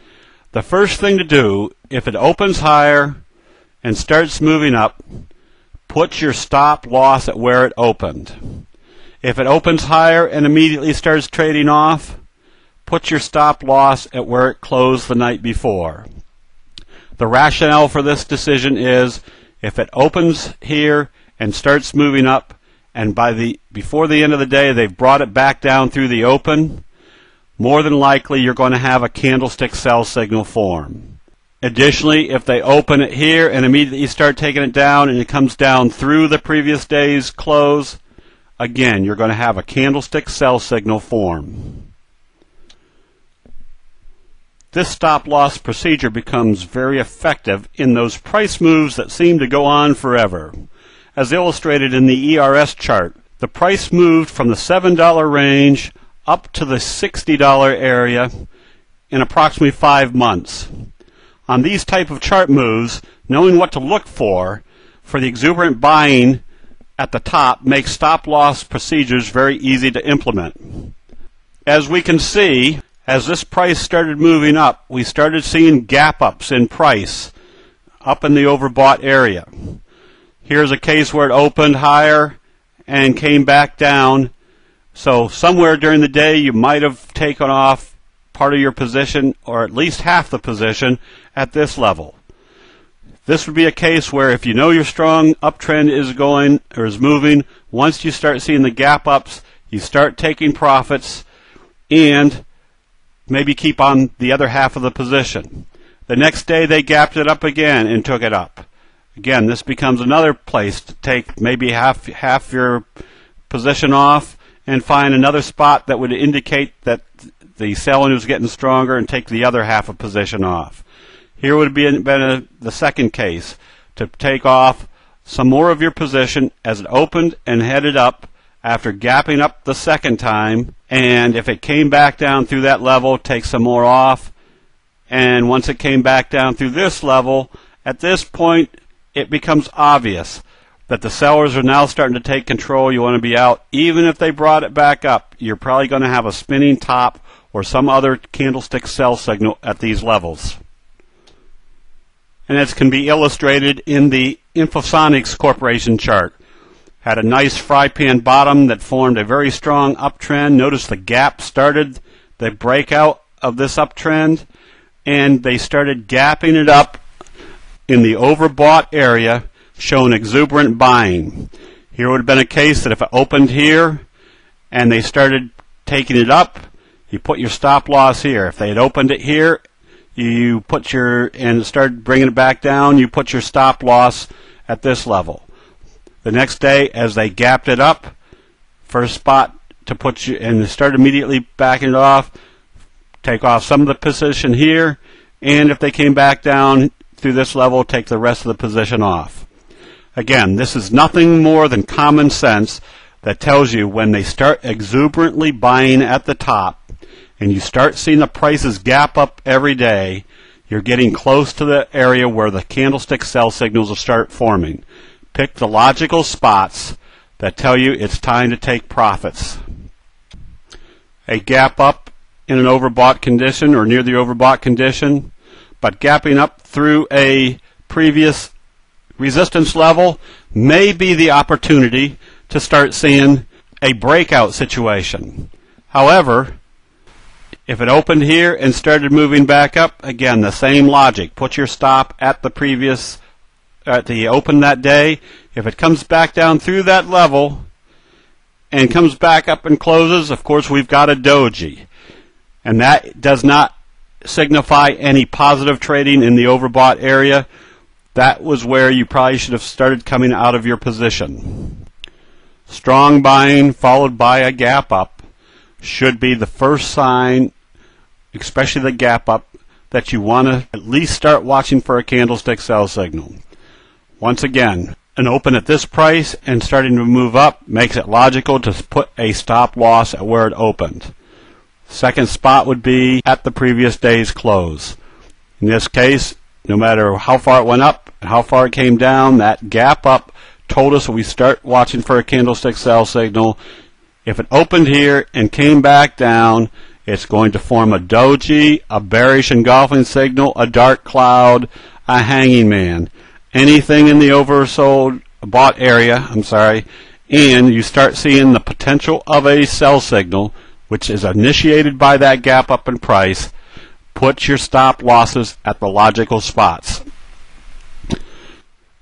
The first thing to do, if it opens higher and starts moving up, put your stop loss at where it opened. If it opens higher and immediately starts trading off, put your stop loss at where it closed the night before. The rationale for this decision is if it opens here and starts moving up, and before the end of the day they've brought it back down through the open, more than likely you're going to have a candlestick sell signal form. Additionally, if they open it here and immediately start taking it down and it comes down through the previous day's close, again, you're going to have a candlestick sell signal form. This stop loss procedure becomes very effective in those price moves that seem to go on forever. As illustrated in the ERS chart, the price moved from the $7 range up to the $60 area in approximately 5 months. On these type of chart moves, knowing what to look for the exuberant buying at the top makes stop loss procedures very easy to implement. As we can see, as this price started moving up, we started seeing gap ups in price up in the overbought area. Here's a case where it opened higher and came back down. So somewhere during the day you might have taken off part of your position, or at least half the position, at this level. This would be a case where if you know your strong uptrend is going or is moving, once you start seeing the gap ups, you start taking profits and maybe keep on the other half of the position. The next day they gapped it up again and took it up. Again, this becomes another place to take maybe half your position off and find another spot that would indicate that the selling was getting stronger and take the other half of position off. Here would have been the second case, to take off some more of your position as it opened and headed up after gapping up the second time, and if it came back down through that level, take some more off, and once it came back down through this level, at this point it becomes obvious that the sellers are now starting to take control. You want to be out. Even if they brought it back up, you're probably going to have a spinning top or some other candlestick sell signal at these levels. And this can be illustrated in the Infosonics Corporation chart. Had a nice fry pan bottom that formed a very strong uptrend. Notice the gap started the breakout of this uptrend, and they started gapping it up in the overbought area, showing exuberant buying. Here would have been a case that if it opened here and they started taking it up, you put your stop loss here. If they had opened it here, you put and started bringing it back down, you put your stop loss at this level. The next day, as they gapped it up, first spot to put you, and start immediately backing it off, take off some of the position here, and if they came back down through this level, take the rest of the position off. Again, this is nothing more than common sense that tells you when they start exuberantly buying at the top and you start seeing the prices gap up every day, you're getting close to the area where the candlestick sell signals will start forming. Pick the logical spots that tell you it's time to take profits. A gap up in an overbought condition or near the overbought condition, but gapping up through a previous resistance level may be the opportunity to start seeing a breakout situation. However, if it opened here and started moving back up, again, the same logic. Put your stop at the open that day. If it comes back down through that level and comes back up and closes, of course, we've got a doji. and that does not signify any positive trading in the overbought area. That was where you probably should have started coming out of your position. Strong buying followed by a gap up should be the first sign, especially the gap up, that you want to at least start watching for a candlestick sell signal. Once again, an open at this price and starting to move up makes it logical to put a stop loss at where it opened. Second spot would be at the previous day's close. In this case, no matter how far it went up and how far it came down, that gap up told us we start watching for a candlestick sell signal. If it opened here and came back down, it's going to form a doji, a bearish engulfing signal, a dark cloud, a hanging man. Anything in the oversold bought area, and you start seeing the potential of a sell signal, which is initiated by that gap up in price, put your stop losses at the logical spots.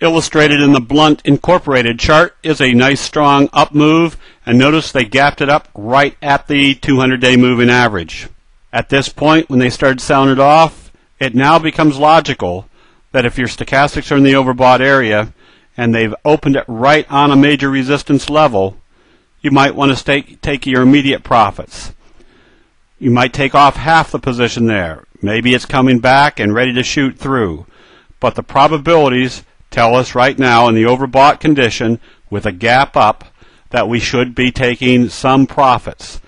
Illustrated in the Blunt Incorporated chart is a nice strong up move, and notice they gapped it up right at the 200-day moving average. At this point, when they started selling it off, it now becomes logical that if your stochastics are in the overbought area and they've opened it right on a major resistance level, you might want to take your immediate profits. You might take off half the position there. Maybe it's coming back and ready to shoot through. But the probabilities tell us right now in the overbought condition with a gap up that we should be taking some profits.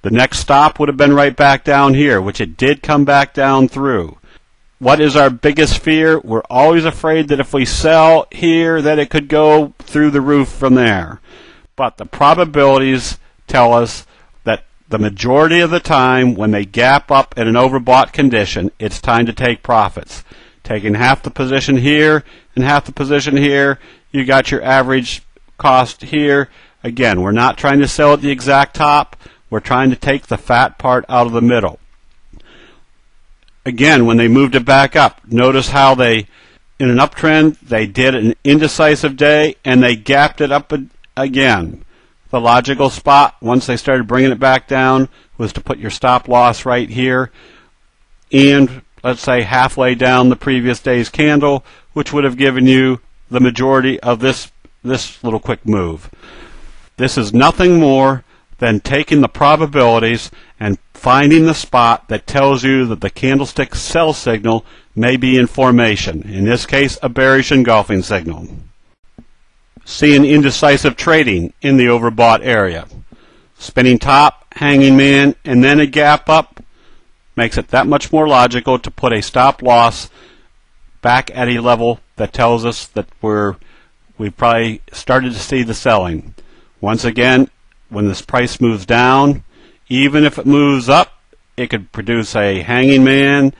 The next stop would have been right back down here, which it did come back down through. What is our biggest fear? We're always afraid that if we sell here that it could go through the roof from there. But the probabilities tell us that the majority of the time when they gap up in an overbought condition, it's time to take profits. Taking half the position here and half the position here, you got your average cost here. Again, we're not trying to sell at the exact top. We're trying to take the fat part out of the middle. Again, when they moved it back up, notice how they, in an uptrend, they did an indecisive day and they gapped it up again. The logical spot, once they started bringing it back down, was to put your stop loss right here and let's say halfway down the previous day's candle, which would have given you the majority of this little quick move. This is nothing more than taking the probabilities and finding the spot that tells you that the candlestick sell signal may be in formation. In this case, a bearish engulfing signal. Seeing indecisive trading in the overbought area. Spinning top, hanging man, and then a gap up makes it that much more logical to put a stop loss back at a level that tells us that we've probably started to see the selling. Once again, when this price moves down, even if it moves up, it could produce a hanging man,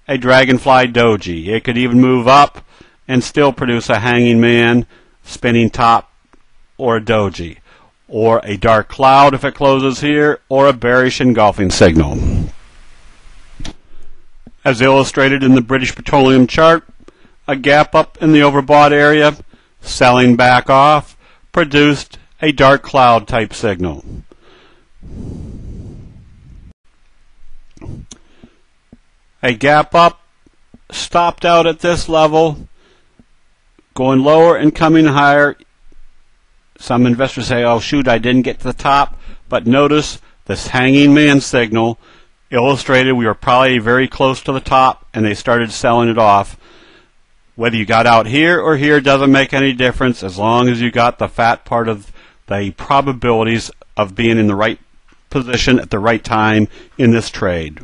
a dragonfly doji. It could even move up and still produce a hanging man, spinning top, or a doji, or a dark cloud if it closes here, or a bearish engulfing signal. As illustrated in the British Petroleum chart, a gap up in the overbought area, selling back off, produced a dark cloud type signal. A gap up, stopped out at this level, going lower and coming higher. Some investors say, oh shoot, I didn't get to the top, but notice this hanging man signal illustrated we were probably very close to the top and they started selling it off. Whether you got out here or here doesn't make any difference as long as you got the fat part of the probabilities of being in the right position at the right time in this trade.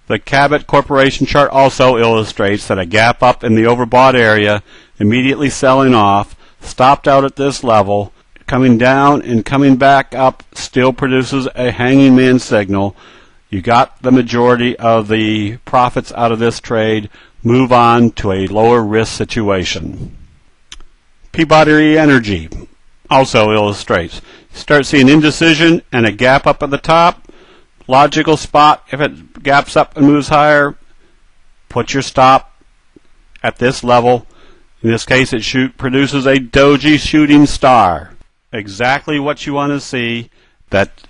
The Cabot Corporation chart also illustrates that a gap up in the overbought area, immediately selling off, stopped out at this level, coming down and coming back up, still produces a hanging man signal. You got the majority of the profits out of this trade. Move on to a lower risk situation. Peabody Energy also illustrates. Start seeing indecision and a gap up at the top. Logical spot, if it gaps up and moves higher, put your stop at this level. In this case, it produces a doji shooting star. Exactly what you want to see, that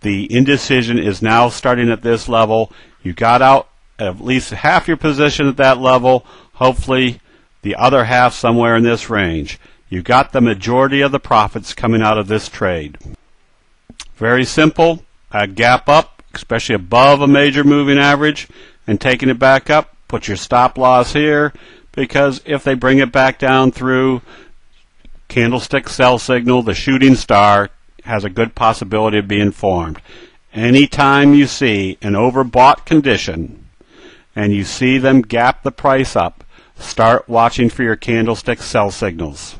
The indecision is now starting at this level. You got out at least half your position at that level, hopefully the other half somewhere in this range. You got the majority of the profits coming out of this trade. Very simple. A gap up, especially above a major moving average, and taking it back up. Put your stop loss here, because if they bring it back down through candlestick sell signal, the shooting star has a good possibility of being formed. Anytime you see an overbought condition and you see them gap the price up, start watching for your candlestick sell signals.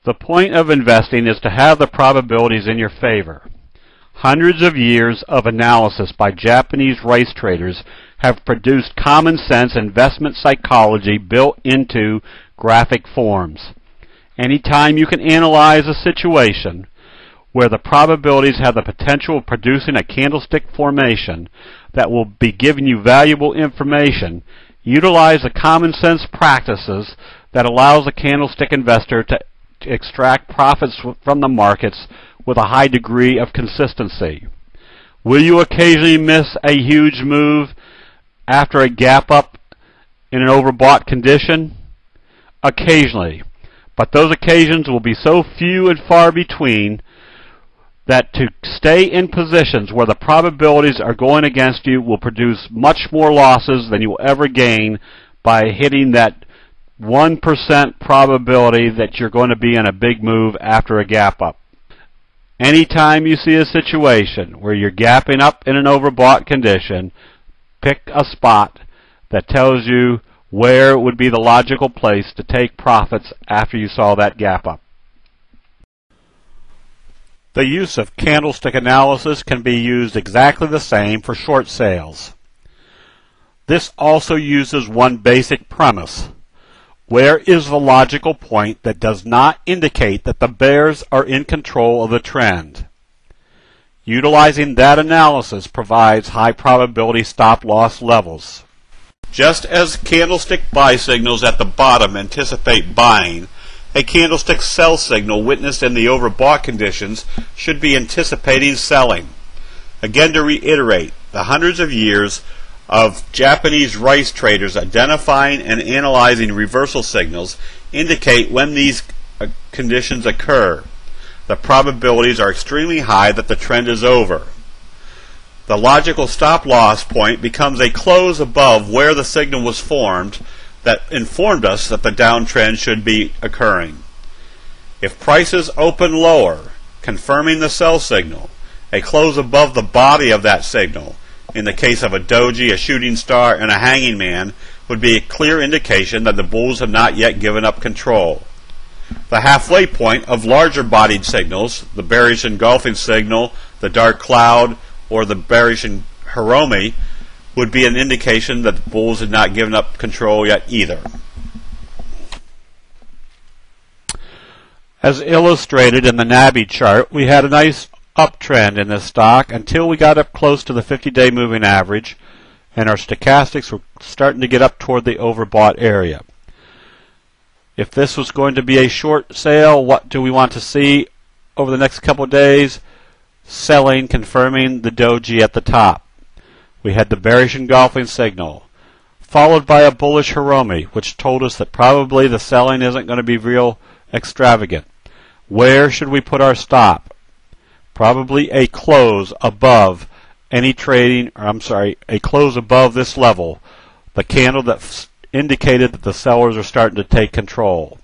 The point of investing is to have the probabilities in your favor. Hundreds of years of analysis by Japanese rice traders have produced common sense investment psychology built into graphic forms. Anytime you can analyze a situation where the probabilities have the potential of producing a candlestick formation that will be giving you valuable information, utilize the common sense practices that allows a candlestick investor to extract profits from the markets with a high degree of consistency. Will you occasionally miss a huge move after a gap up in an overbought condition? Occasionally. But those occasions will be so few and far between that to stay in positions where the probabilities are going against you will produce much more losses than you will ever gain by hitting that 1% probability that you're going to be in a big move after a gap up. Anytime you see a situation where you're gapping up in an overbought condition, pick a spot that tells you where would be the logical place to take profits after you saw that gap up. The use of candlestick analysis can be used exactly the same for short sales. This also uses one basic premise. Where is the logical point that does not indicate that the bears are in control of the trend? Utilizing that analysis provides high probability stop-loss levels. Just as candlestick buy signals at the bottom anticipate buying, a candlestick sell signal witnessed in the overbought conditions should be anticipating selling. Again, to reiterate, the hundreds of years of Japanese rice traders identifying and analyzing reversal signals indicate when these conditions occur. The probabilities are extremely high that the trend is over. The logical stop-loss point becomes a close above where the signal was formed that informed us that the downtrend should be occurring. If prices open lower, confirming the sell signal, a close above the body of that signal, in the case of a doji, a shooting star, and a hanging man, would be a clear indication that the bulls have not yet given up control. The halfway point of larger bodied signals, the bearish engulfing signal, the dark cloud, or the bearish Hiromi, would be an indication that the bulls had not given up control yet either. As illustrated in the NABI chart, we had a nice uptrend in this stock until we got up close to the 50-day moving average, and our stochastics were starting to get up toward the overbought area. If this was going to be a short sale, what do we want to see over the next couple of days? Selling, confirming the doji at the top. We had the bearish engulfing signal, followed by a bullish Hiromi, which told us that probably the selling isn't going to be real extravagant. Where should we put our stop? Probably a close above any trading, a close above this level, the candle that indicated that the sellers are starting to take control.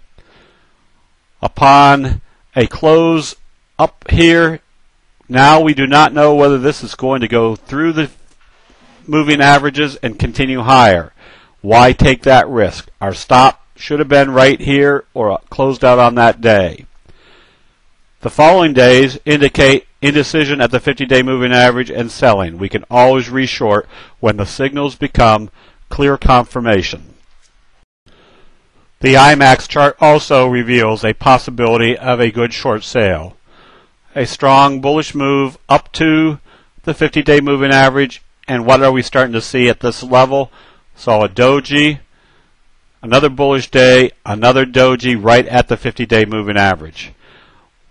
Upon a close up here, now we do not know whether this is going to go through the moving averages and continue higher. Why take that risk? Our stop should have been right here or closed out on that day. The following days indicate indecision at the 50-day moving average and selling. We can always reshort when the signals become clear confirmation. The IMAX chart also reveals a possibility of a good short sale. A strong bullish move up to the 50-day moving average, and what are we starting to see at this level? Saw a doji, another bullish day, another doji right at the 50-day moving average.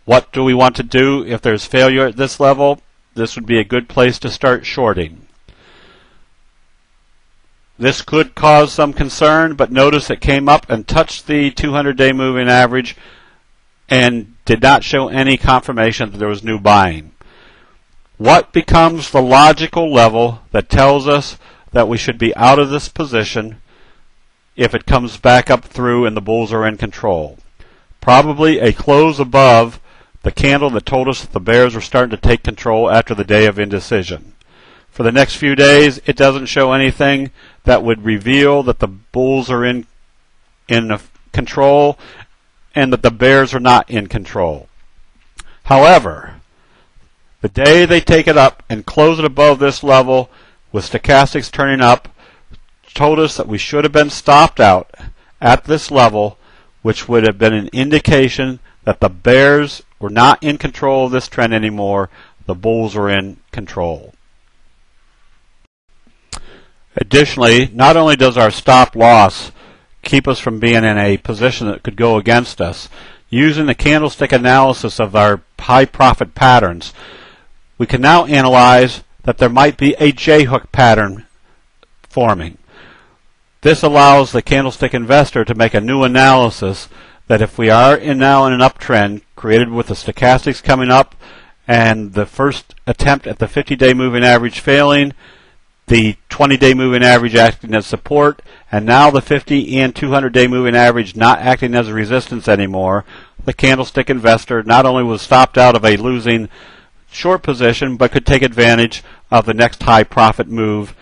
What do we want to do if there's failure at this level? This would be a good place to start shorting. This could cause some concern, but notice it came up and touched the 200-day moving average and did not show any confirmation that there was new buying. What becomes the logical level that tells us that we should be out of this position if it comes back up through and the bulls are in control? Probably a close above the candle that told us that the bears were starting to take control after the day of indecision. For the next few days, it doesn't show anything that would reveal that the bulls are in control and that the bears are not in control. However, the day they take it up and close it above this level with stochastics turning up told us that we should have been stopped out at this level, which would have been an indication that the bears were not in control of this trend anymore. The bulls were in control. Additionally, not only does our stop loss keep us from being in a position that could go against us, using the candlestick analysis of our high profit patterns, we can now analyze that there might be a J-hook pattern forming. This allows the candlestick investor to make a new analysis that if we are now in an uptrend created with the stochastics coming up and the first attempt at the 50-day moving average failing, the 20-day moving average acting as support, and now the 50 and 200-day moving average not acting as a resistance anymore, the candlestick investor not only was stopped out of a losing short position, but could take advantage of the next high profit move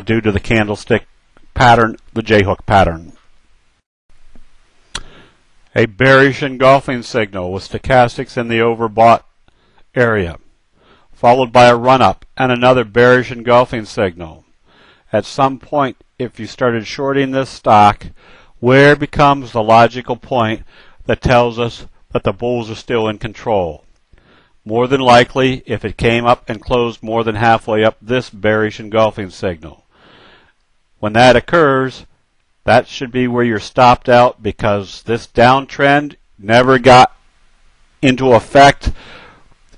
due to the candlestick pattern, the J-hook pattern. A bearish engulfing signal with stochastics in the overbought area, followed by a run-up and another bearish engulfing signal. At some point, if you started shorting this stock, where becomes the logical point that tells us that the bulls are still in control? More than likely, if it came up and closed more than halfway up this bearish engulfing signal. When that occurs, that should be where you're stopped out, because this downtrend never got into effect.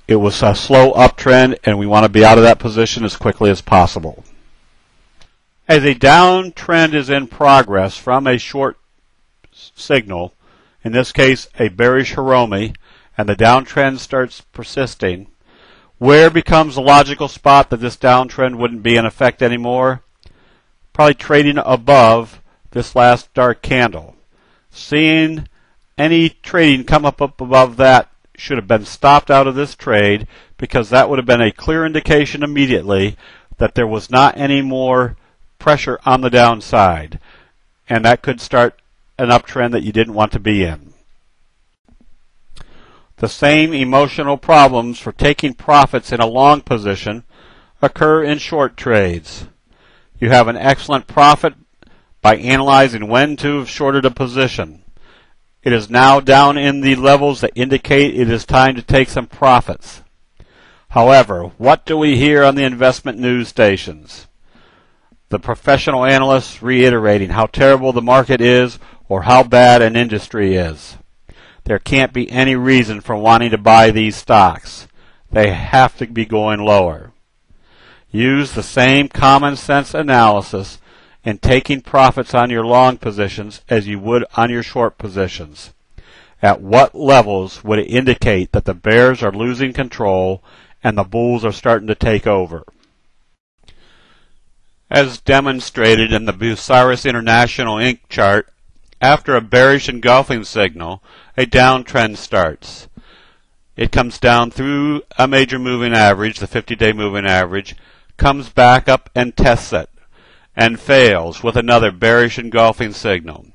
It was a slow uptrend, and we want to be out of that position as quickly as possible. As a downtrend is in progress from a short signal, in this case a bearish Hiromi, and the downtrend starts persisting, where becomes the logical spot that this downtrend wouldn't be in effect anymore? Probably trading above this last dark candle. Seeing any trading come up above that should have been stopped out of this trade, because that would have been a clear indication immediately that there was not any more pressure on the downside, and that could start an uptrend that you didn't want to be in. The same emotional problems for taking profits in a long position occur in short trades. You have an excellent profit by analyzing when to have shorted a position. It is now down in the levels that indicate it is time to take some profits. However, what do we hear on the investment news stations? The professional analysts reiterating how terrible the market is or how bad an industry is. There can't be any reason for wanting to buy these stocks. They have to be going lower. Use the same common sense analysis in taking profits on your long positions as you would on your short positions. At what levels would it indicate that the bears are losing control and the bulls are starting to take over? As demonstrated in the Bucyrus International Inc. chart, after a bearish engulfing signal, a downtrend starts. It comes down through a major moving average, the 50-day moving average, comes back up and tests it, and fails with another bearish engulfing signal.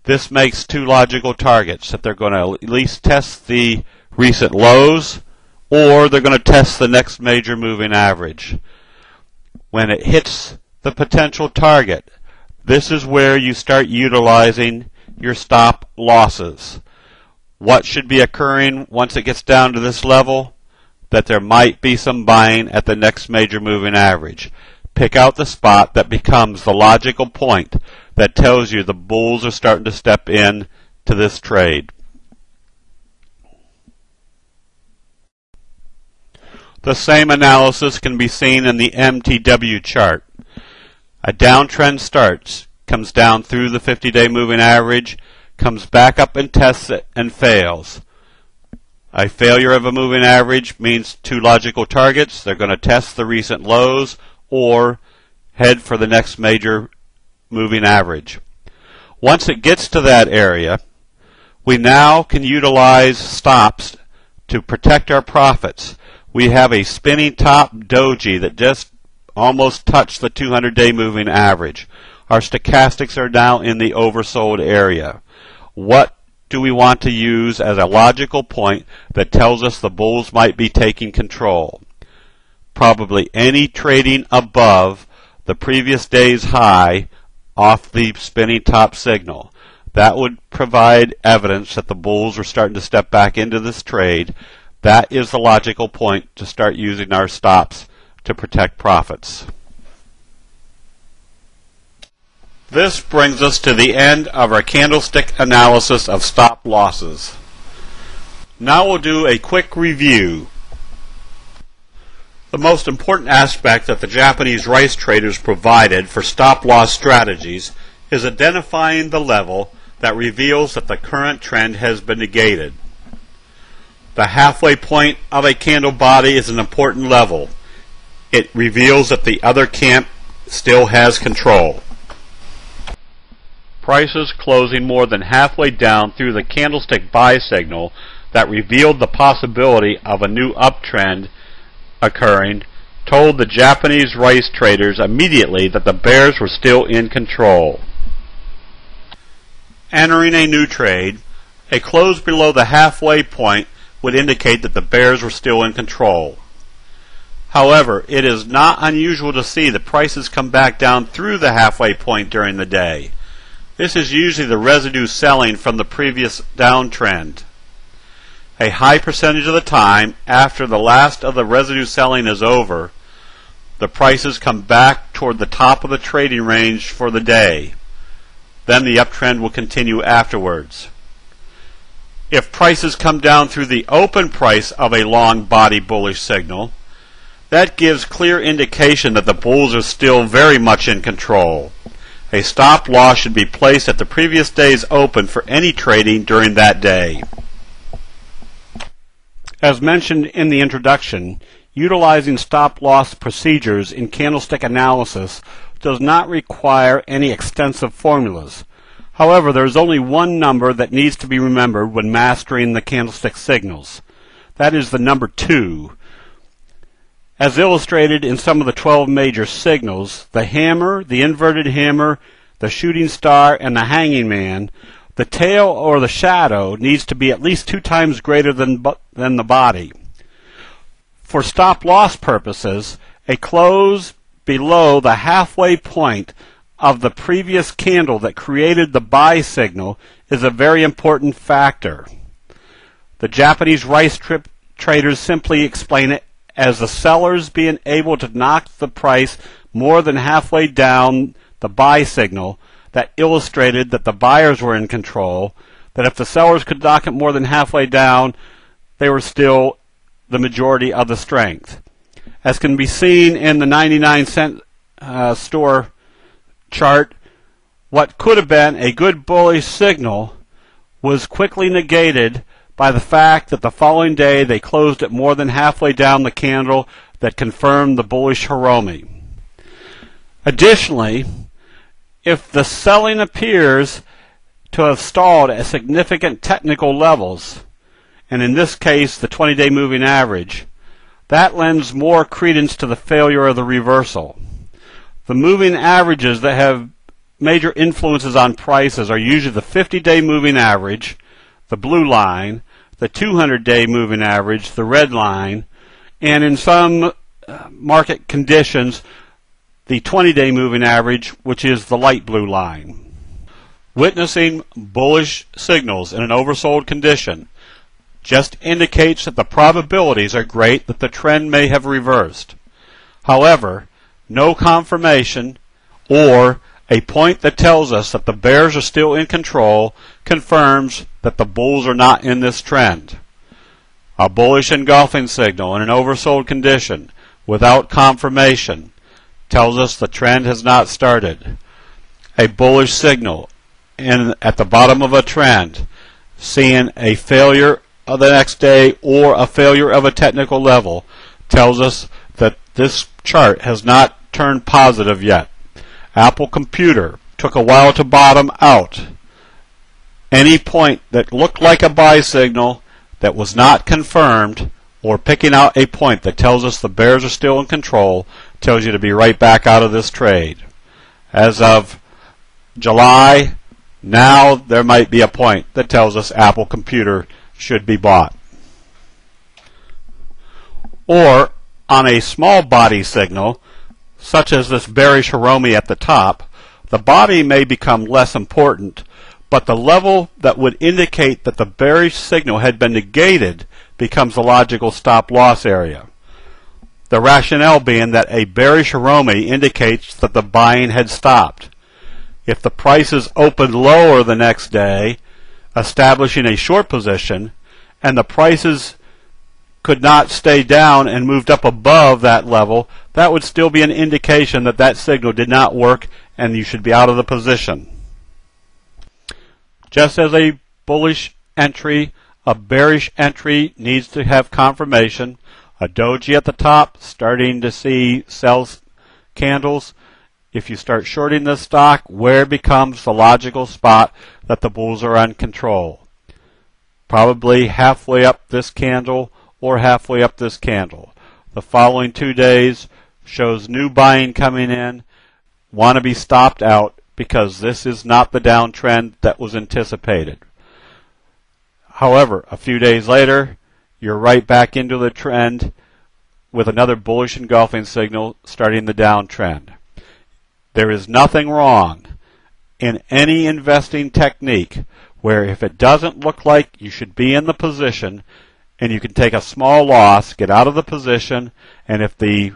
This makes two logical targets, that they're going to at least test the recent lows, or they're going to test the next major moving average. When it hits the potential target, this is where you start utilizing your stop losses. What should be occurring once it gets down to this level? That there might be some buying at the next major moving average. Pick out the spot that becomes the logical point that tells you the bulls are starting to step in to this trade. The same analysis can be seen in the MTW chart. A downtrend starts, comes down through the 50-day moving average, comes back up and tests it and fails. A failure of a moving average means two logical targets. They're going to test the recent lows or head for the next major moving average. Once it gets to that area, we now can utilize stops to protect our profits. We have a spinning top doji that just almost touched the 200-day moving average. Our stochastics are now in the oversold area. What do we want to use as a logical point that tells us the bulls might be taking control? Probably any trading above the previous day's high off the spinning top signal. That would provide evidence that the bulls are starting to step back into this trade. That is the logical point to start using our stops to protect profits. This brings us to the end of our candlestick analysis of stop losses. Now we'll do a quick review. The most important aspect that the Japanese rice traders provided for stop loss strategies is identifying the level that reveals that the current trend has been negated. The halfway point of a candle body is an important level. It reveals that the other camp still has control. Prices closing more than halfway down through the candlestick buy signal that revealed the possibility of a new uptrend occurring told the Japanese rice traders immediately that the bears were still in control. Entering a new trade, a close below the halfway point would indicate that the bears were still in control. However, it is not unusual to see the prices come back down through the halfway point during the day. This is usually the residue selling from the previous downtrend. A high percentage of the time, after the last of the residue selling is over, the prices come back toward the top of the trading range for the day. Then the uptrend will continue afterwards. If prices come down through the open price of a long body bullish signal, that gives clear indication that the bulls are still very much in control. A stop loss should be placed at the previous day's open for any trading during that day. As mentioned in the introduction, utilizing stop loss procedures in candlestick analysis does not require any extensive formulas. However, there is only one number that needs to be remembered when mastering the candlestick signals. That is the number 2. As illustrated in some of the 12 major signals, the hammer, the inverted hammer, the shooting star, and the hanging man, the tail or the shadow needs to be at least 2 times greater than the body. For stop loss purposes, a close below the halfway point of the previous candle that created the buy signal is a very important factor. The Japanese rice traders simply explain it as the sellers being able to knock the price more than halfway down the buy signal that illustrated that the buyers were in control, that if the sellers could knock it more than halfway down, they were still the majority of the strength. As can be seen in the 99-cent store chart, what could have been a good bullish signal was quickly negated by the fact that the following day they closed it more than halfway down the candle that confirmed the bullish Hiromi. Additionally, if the selling appears to have stalled at significant technical levels, and in this case the 20-day moving average, that lends more credence to the failure of the reversal. The moving averages that have major influences on prices are usually the 50-day moving average, the blue line, the 200-day moving average, the red line, and in some market conditions, the 20-day moving average, which is the light blue line. Witnessing bullish signals in an oversold condition just indicates that the probabilities are great that the trend may have reversed. However, no confirmation or a point that tells us that the bears are still in control confirms that the bulls are not in this trend. A bullish engulfing signal in an oversold condition without confirmation tells us the trend has not started. A bullish signal at the bottom of a trend, seeing a failure of the next day or a failure of a technical level, tells us that this chart has not turned positive yet. Apple Computer took a while to bottom out. Any point that looked like a buy signal that was not confirmed, or picking out a point that tells us the bears are still in control, tells you to be right back out of this trade. As of July, now there might be a point that tells us Apple Computer should be bought. Or on a small body signal, such as this bearish Hiromi at the top, the body may become less important, but the level that would indicate that the bearish signal had been negated becomes the logical stop loss area. The rationale being that a bearish Hiromi indicates that the buying had stopped. If the prices opened lower the next day, establishing a short position, and the prices could not stay down and moved up above that level, that would still be an indication that that signal did not work and you should be out of the position. Just as a bullish entry, a bearish entry needs to have confirmation. A doji at the top, starting to see sell candles. If you start shorting this stock, where becomes the logical spot that the bulls are in control? Probably halfway up this candle or halfway up this candle. The following 2 days shows new buying coming in. Want to be stopped out because this is not the downtrend that was anticipated. However, a few days later, you're right back into the trend with another bullish engulfing signal starting the downtrend. There is nothing wrong in any investing technique where if it doesn't look like you should be in the position and you can take a small loss, get out of the position, and if the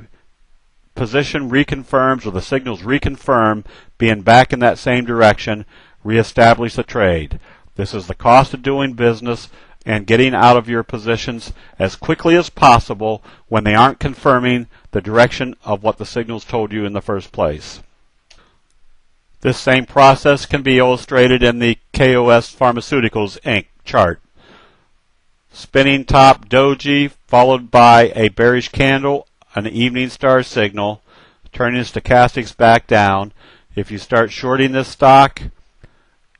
position reconfirms or the signals reconfirm being back in that same direction, reestablish the trade. This is the cost of doing business and getting out of your positions as quickly as possible when they aren't confirming the direction of what the signals told you in the first place. This same process can be illustrated in the KOS Pharmaceuticals Inc. chart. Spinning top doji followed by a bearish candle, an evening star signal, turning stochastics back down. If you start shorting this stock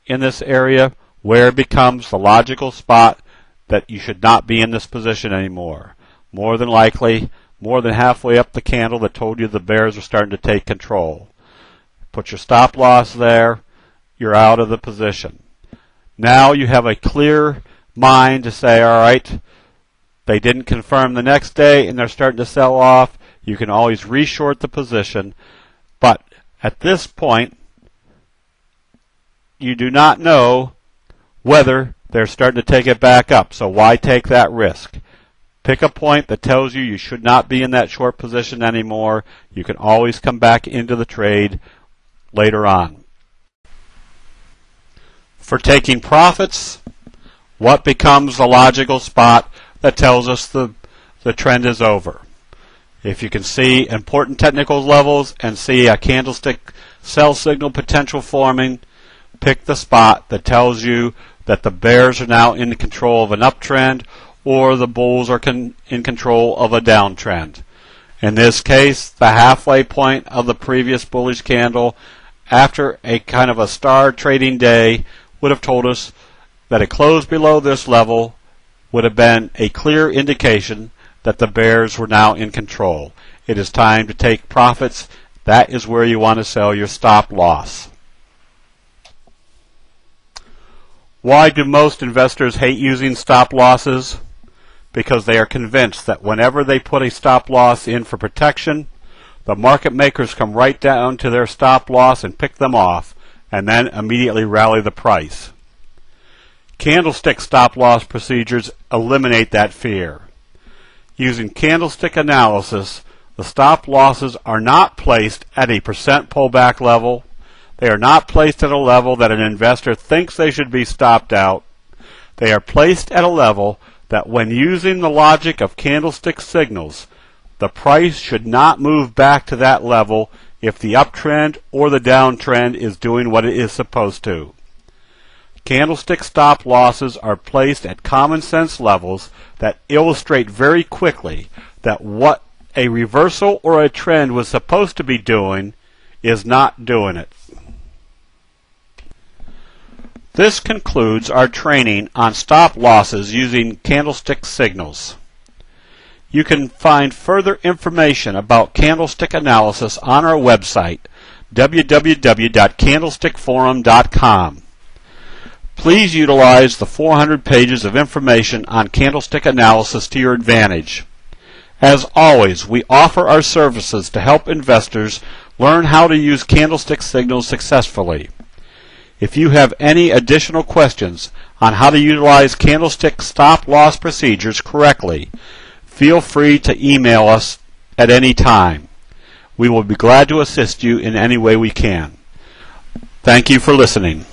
in this area, where it becomes the logical spot that you should not be in this position anymore. More than likely, more than halfway up the candle that told you the bears are starting to take control. Put your stop loss there, you're out of the position. Now you have a clear mind to say, all right, they didn't confirm the next day and they're starting to sell off. You can always reshort the position, but at this point, you do not know whether they're starting to take it back up. So why take that risk? Pick a point that tells you you should not be in that short position anymore. You can always come back into the trade later on. For taking profits, what becomes the logical spot that tells us the trend is over? If you can see important technical levels and see a candlestick sell signal potential forming, pick the spot that tells you that the bears are now in control of an uptrend or the bulls are in control of a downtrend. In this case, the halfway point of the previous bullish candle after a kind of a star trading day would have told us that a close below this level would have been a clear indication that the bears were now in control. It is time to take profits. That is where you want to sell your stop loss. Why do most investors hate using stop losses? Because they are convinced that whenever they put a stop loss in for protection, the market makers come right down to their stop loss and pick them off, and then immediately rally the price. Candlestick stop loss procedures eliminate that fear. Using candlestick analysis, the stop losses are not placed at a percent pullback level. They are not placed at a level that an investor thinks they should be stopped out. They are placed at a level that when using the logic of candlestick signals, the price should not move back to that level if the uptrend or the downtrend is doing what it is supposed to. Candlestick stop losses are placed at common sense levels that illustrate very quickly that what a reversal or a trend was supposed to be doing is not doing it. This concludes our training on stop losses using candlestick signals. You can find further information about candlestick analysis on our website, www.candlestickforum.com. Please utilize the 400 pages of information on candlestick analysis to your advantage. As always, we offer our services to help investors learn how to use candlestick signals successfully. If you have any additional questions on how to utilize candlestick stop-loss procedures correctly, feel free to email us at any time. We will be glad to assist you in any way we can. Thank you for listening.